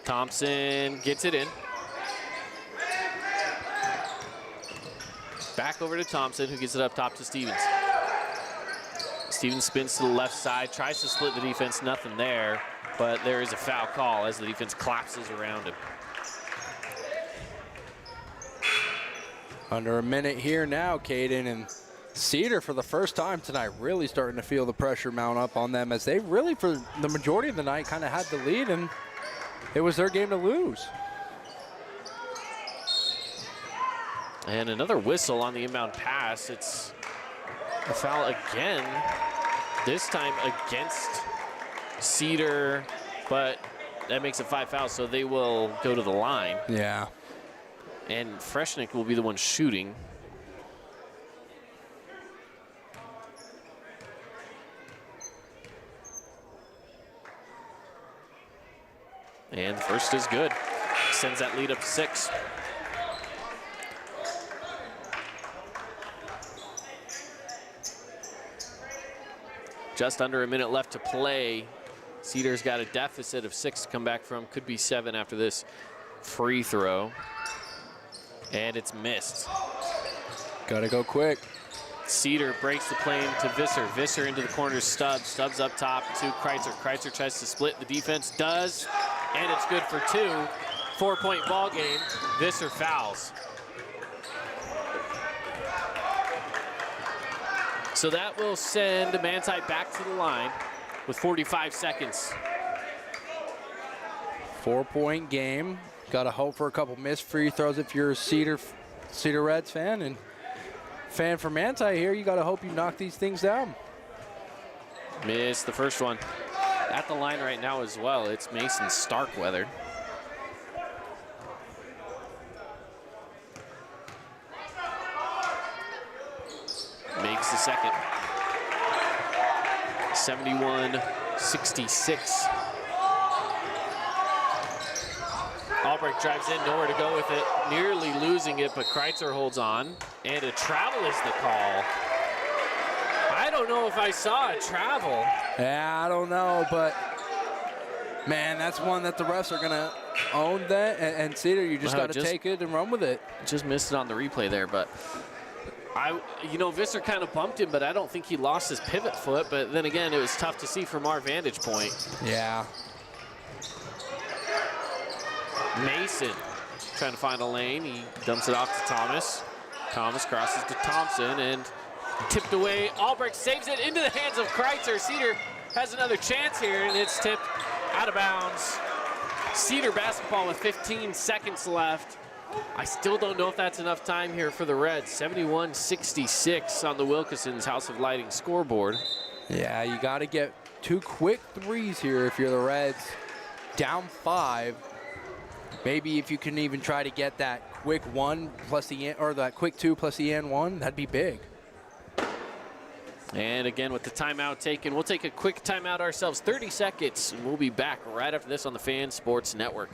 Thompson gets it in. Back over to Thompson, who gets it up top to Stevens. Stevens spins to the left side, tries to split the defense, nothing there, but there is a foul call as the defense collapses around him. Under a minute here now, Caden, and Cedar for the first time tonight really starting to feel the pressure mount up on them as they really, for the majority of the night, kind of had the lead, and it was their game to lose. And another whistle on the inbound pass. It's a foul again, this time against Cedar, but that makes it 5 fouls, so they will go to the line. Yeah. And Freshnick will be the one shooting. And the first is good. Sends that lead up to 6. Just under a minute left to play. Cedar's got a deficit of 6 to come back from. Could be 7 after this free throw. And it's missed. Gotta go quick. Cedar breaks the plane to Visser. Visser into the corner, Stubbs. Stubbs up top to Kreitzer. Kreitzer tries to split. The defense does, and it's good for 2. 4-point ball game. Visser fouls. So that will send Manti back to the line with 45 seconds. 4-point game. Gotta hope for a couple missed free throws if you're a Cedar Reds fan, and fan for Manti here, you gotta hope you knock these things down. Missed the first one. At the line right now as well, it's Mason Starkweather. Makes the second. 71-66. Albrecht drives in, nowhere to go with it. Nearly losing it, but Kreitzer holds on. And a travel is the call. I don't know if I saw a travel. Yeah, I don't know, but man, that's one that the refs are gonna own that. And Cedar, you just gotta take it and run with it. Just missed it on the replay there, but Visser kind of bumped him, but I don't think he lost his pivot foot. But then again, it was tough to see from our vantage point. Yeah. Mason trying to find a lane. He dumps it off to Thomas. Thomas crosses to Thompson and tipped away. Albrecht saves it into the hands of Kreitzer. Cedar has another chance here, and it's tipped out of bounds. Cedar basketball with 15 seconds left. I still don't know if that's enough time here for the Reds. 71-66 on the Wilkinson's House of Lighting scoreboard. Yeah, you got to get 2 quick threes here if you're the Reds. Down 5. Maybe if you can even try to get that quick 1 plus that quick 2 plus the and 1, that'd be big. And again, with the timeout taken, we'll take a quick timeout ourselves, 30 seconds, and we'll be back right after this on the Fan Sports Network.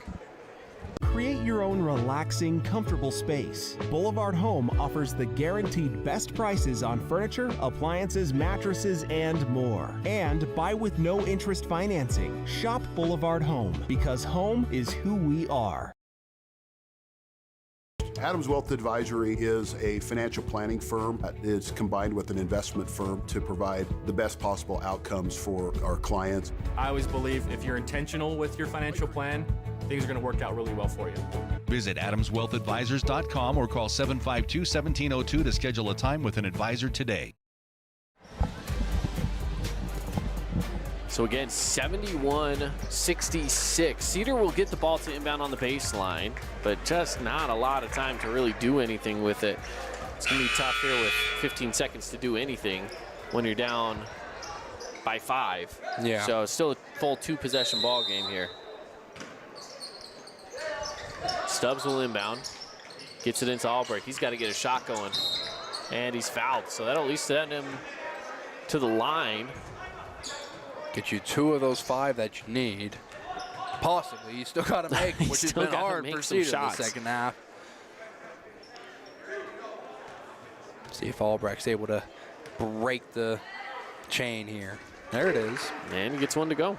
Create your own relaxing, comfortable space. Boulevard Home offers the guaranteed best prices on furniture, appliances, mattresses, and more. And buy with no interest financing. Shop Boulevard Home, because home is who we are. Adams Wealth Advisory is a financial planning firm that is combined with an investment firm to provide the best possible outcomes for our clients. I always believe if you're intentional with your financial plan, things are going to work out really well for you. Visit AdamsWealthAdvisors.com or call 752-1702 to schedule a time with an advisor today. So again, 71-66. Cedar will get the ball to inbound on the baseline, but just not a lot of time to really do anything with it. It's going to be tough here with 15 seconds to do anything when you're down by 5. Yeah. So it's still a full 2-possession ball game here. Stubbs will inbound. Gets it into Albrecht. He's got to get a shot going. And he's fouled. So that'll at least send him to the line. Get you 2 of those 5 that you need. Possibly. You still got to make them, which has been hard for Cedar in the second half. See if Albrecht's able to break the chain here. There it is. And he gets one to go.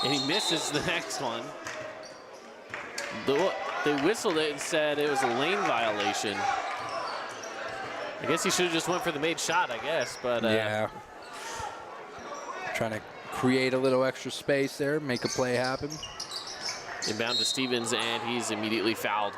And he misses the next one. They whistled it and said it was a lane violation. I guess he should have just went for the made shot, I guess, but yeah. Trying to create a little extra space there, make a play happen. Inbound to Stevens, and he's immediately fouled.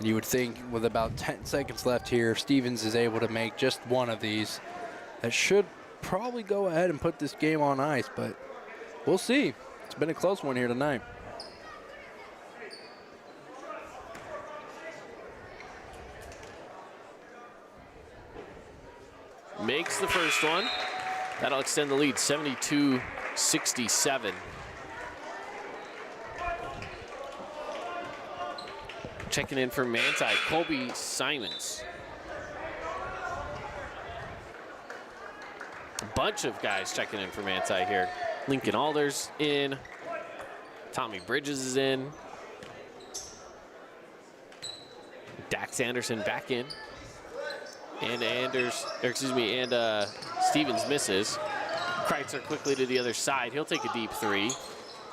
You would think with about 10 seconds left here, Stevens is able to make just one of these. That should probably go ahead and put this game on ice, but we'll see. It's been a close one here tonight. Makes the first one. That'll extend the lead, 72-67. Checking in for Manti, Colby Simons. A bunch of guys checking in for Manti here. Lincoln Alders in. Tommy Bridges is in. Dax Anderson back in. And Stevens misses. Kreitzer quickly to the other side. He'll take a deep 3.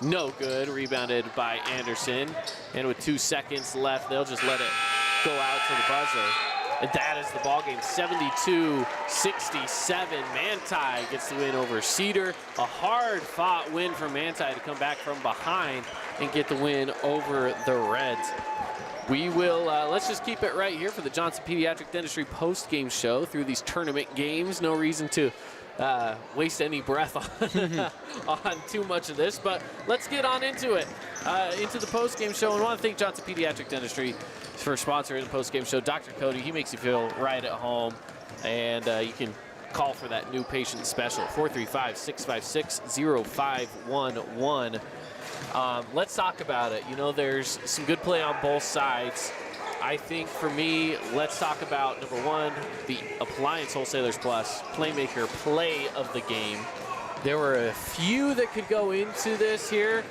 No good, rebounded by Anderson. And with 2 seconds left, they'll just let it go out to the buzzer. And that is the ball game, 72-67. Manti gets the win over Cedar. A hard-fought win for Manti to come back from behind and get the win over the Reds. We will, let's just keep it right here for the Johnson Pediatric Dentistry post-game show through these tournament games. No reason to waste any breath on too much of this, but let's get on into it, into the post-game show. And I want to thank Johnson Pediatric Dentistry for sponsoring the post-game show. Dr. Cody, he makes you feel right at home, and you can call for that new patient special, 435-656-0511. Let's talk about it. You know, there's some good play on both sides. I think for me, let's talk about, number one, the Appliance Wholesalers Plus Playmaker play of the game. There were a few that could go into this here.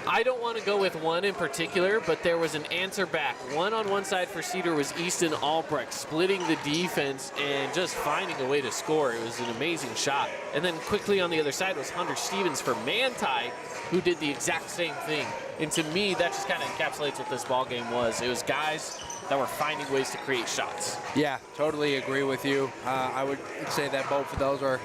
I don't want to go with one in particular, but there was an answer back. One on one side for Cedar was Easton Albrecht, splitting the defense and just finding a way to score. It was an amazing shot. And then quickly on the other side was Hunter Stevens for Manti, who did the exact same thing. And to me, that just kind of encapsulates what this ball game was. It was guys that were finding ways to create shots. Yeah, totally agree with you. I would say that both of those are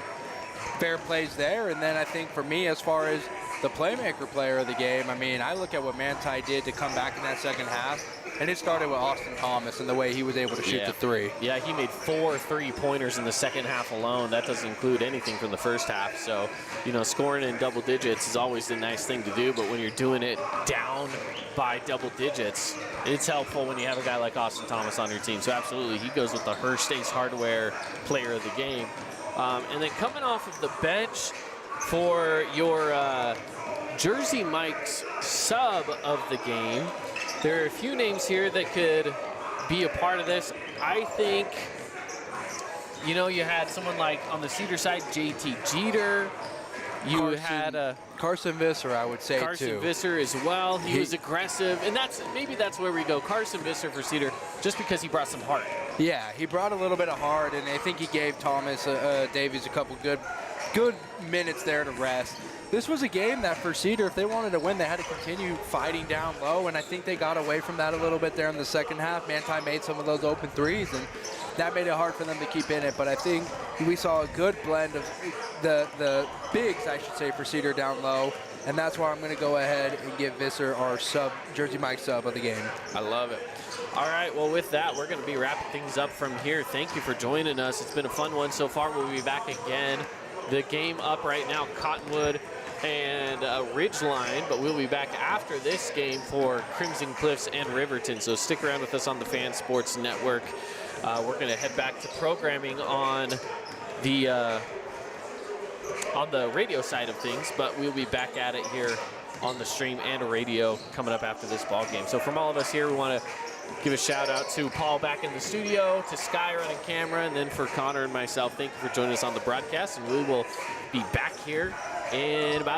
fair plays there. And then I think for me, as far as the playmaker player of the game, I mean, I look at what Manti did to come back in that second half, and it started with Austin Thomas and the way he was able to shoot the 3. Yeah, he made 4 3-pointers in the second half alone. That doesn't include anything from the first half. So, you know, scoring in double digits is always a nice thing to do, but when you're doing it down by double digits, it's helpful when you have a guy like Austin Thomas on your team. So absolutely, he goes with the Hearst Ace Hardware player of the game. And then coming off of the bench for your Jersey Mike's sub of the game, there are a few names here that could be a part of this. I think, you know, you had someone like on the Cedar side, JT Jeter. You had Carson Visser, I would say, Carson Visser as well. He was aggressive, and maybe that's where we go. Carson Visser for Cedar, just because he brought some heart. Yeah, he brought a little bit of heart, and I think he gave Thomas Davies a couple good minutes there to rest. This was a game that for Cedar, if they wanted to win, they had to continue fighting down low, and I think they got away from that a little bit there in the second half. Manti made some of those open threes, and that made it hard for them to keep in it. But I think we saw a good blend of the bigs, I should say, for Cedar down low, and that's why I'm going to go ahead and give Visser our Jersey Mike sub of the game. I love it. All right, well, with that, we're going to be wrapping things up from here. Thank you for joining us. It's been a fun one so far. We'll be back again. The game up right now, Cottonwood and Ridgeline, but we'll be back after this game for Crimson Cliffs and Riverton. So stick around with us on the Fan Sports Network. We're going to head back to programming on the radio side of things, but we'll be back at it here on the stream and radio coming up after this ball game. So from all of us here, we want to give a shout out to Paul back in the studio, to Sky running camera, and then for Connor and myself, thank you for joining us on the broadcast, and we will be back here in about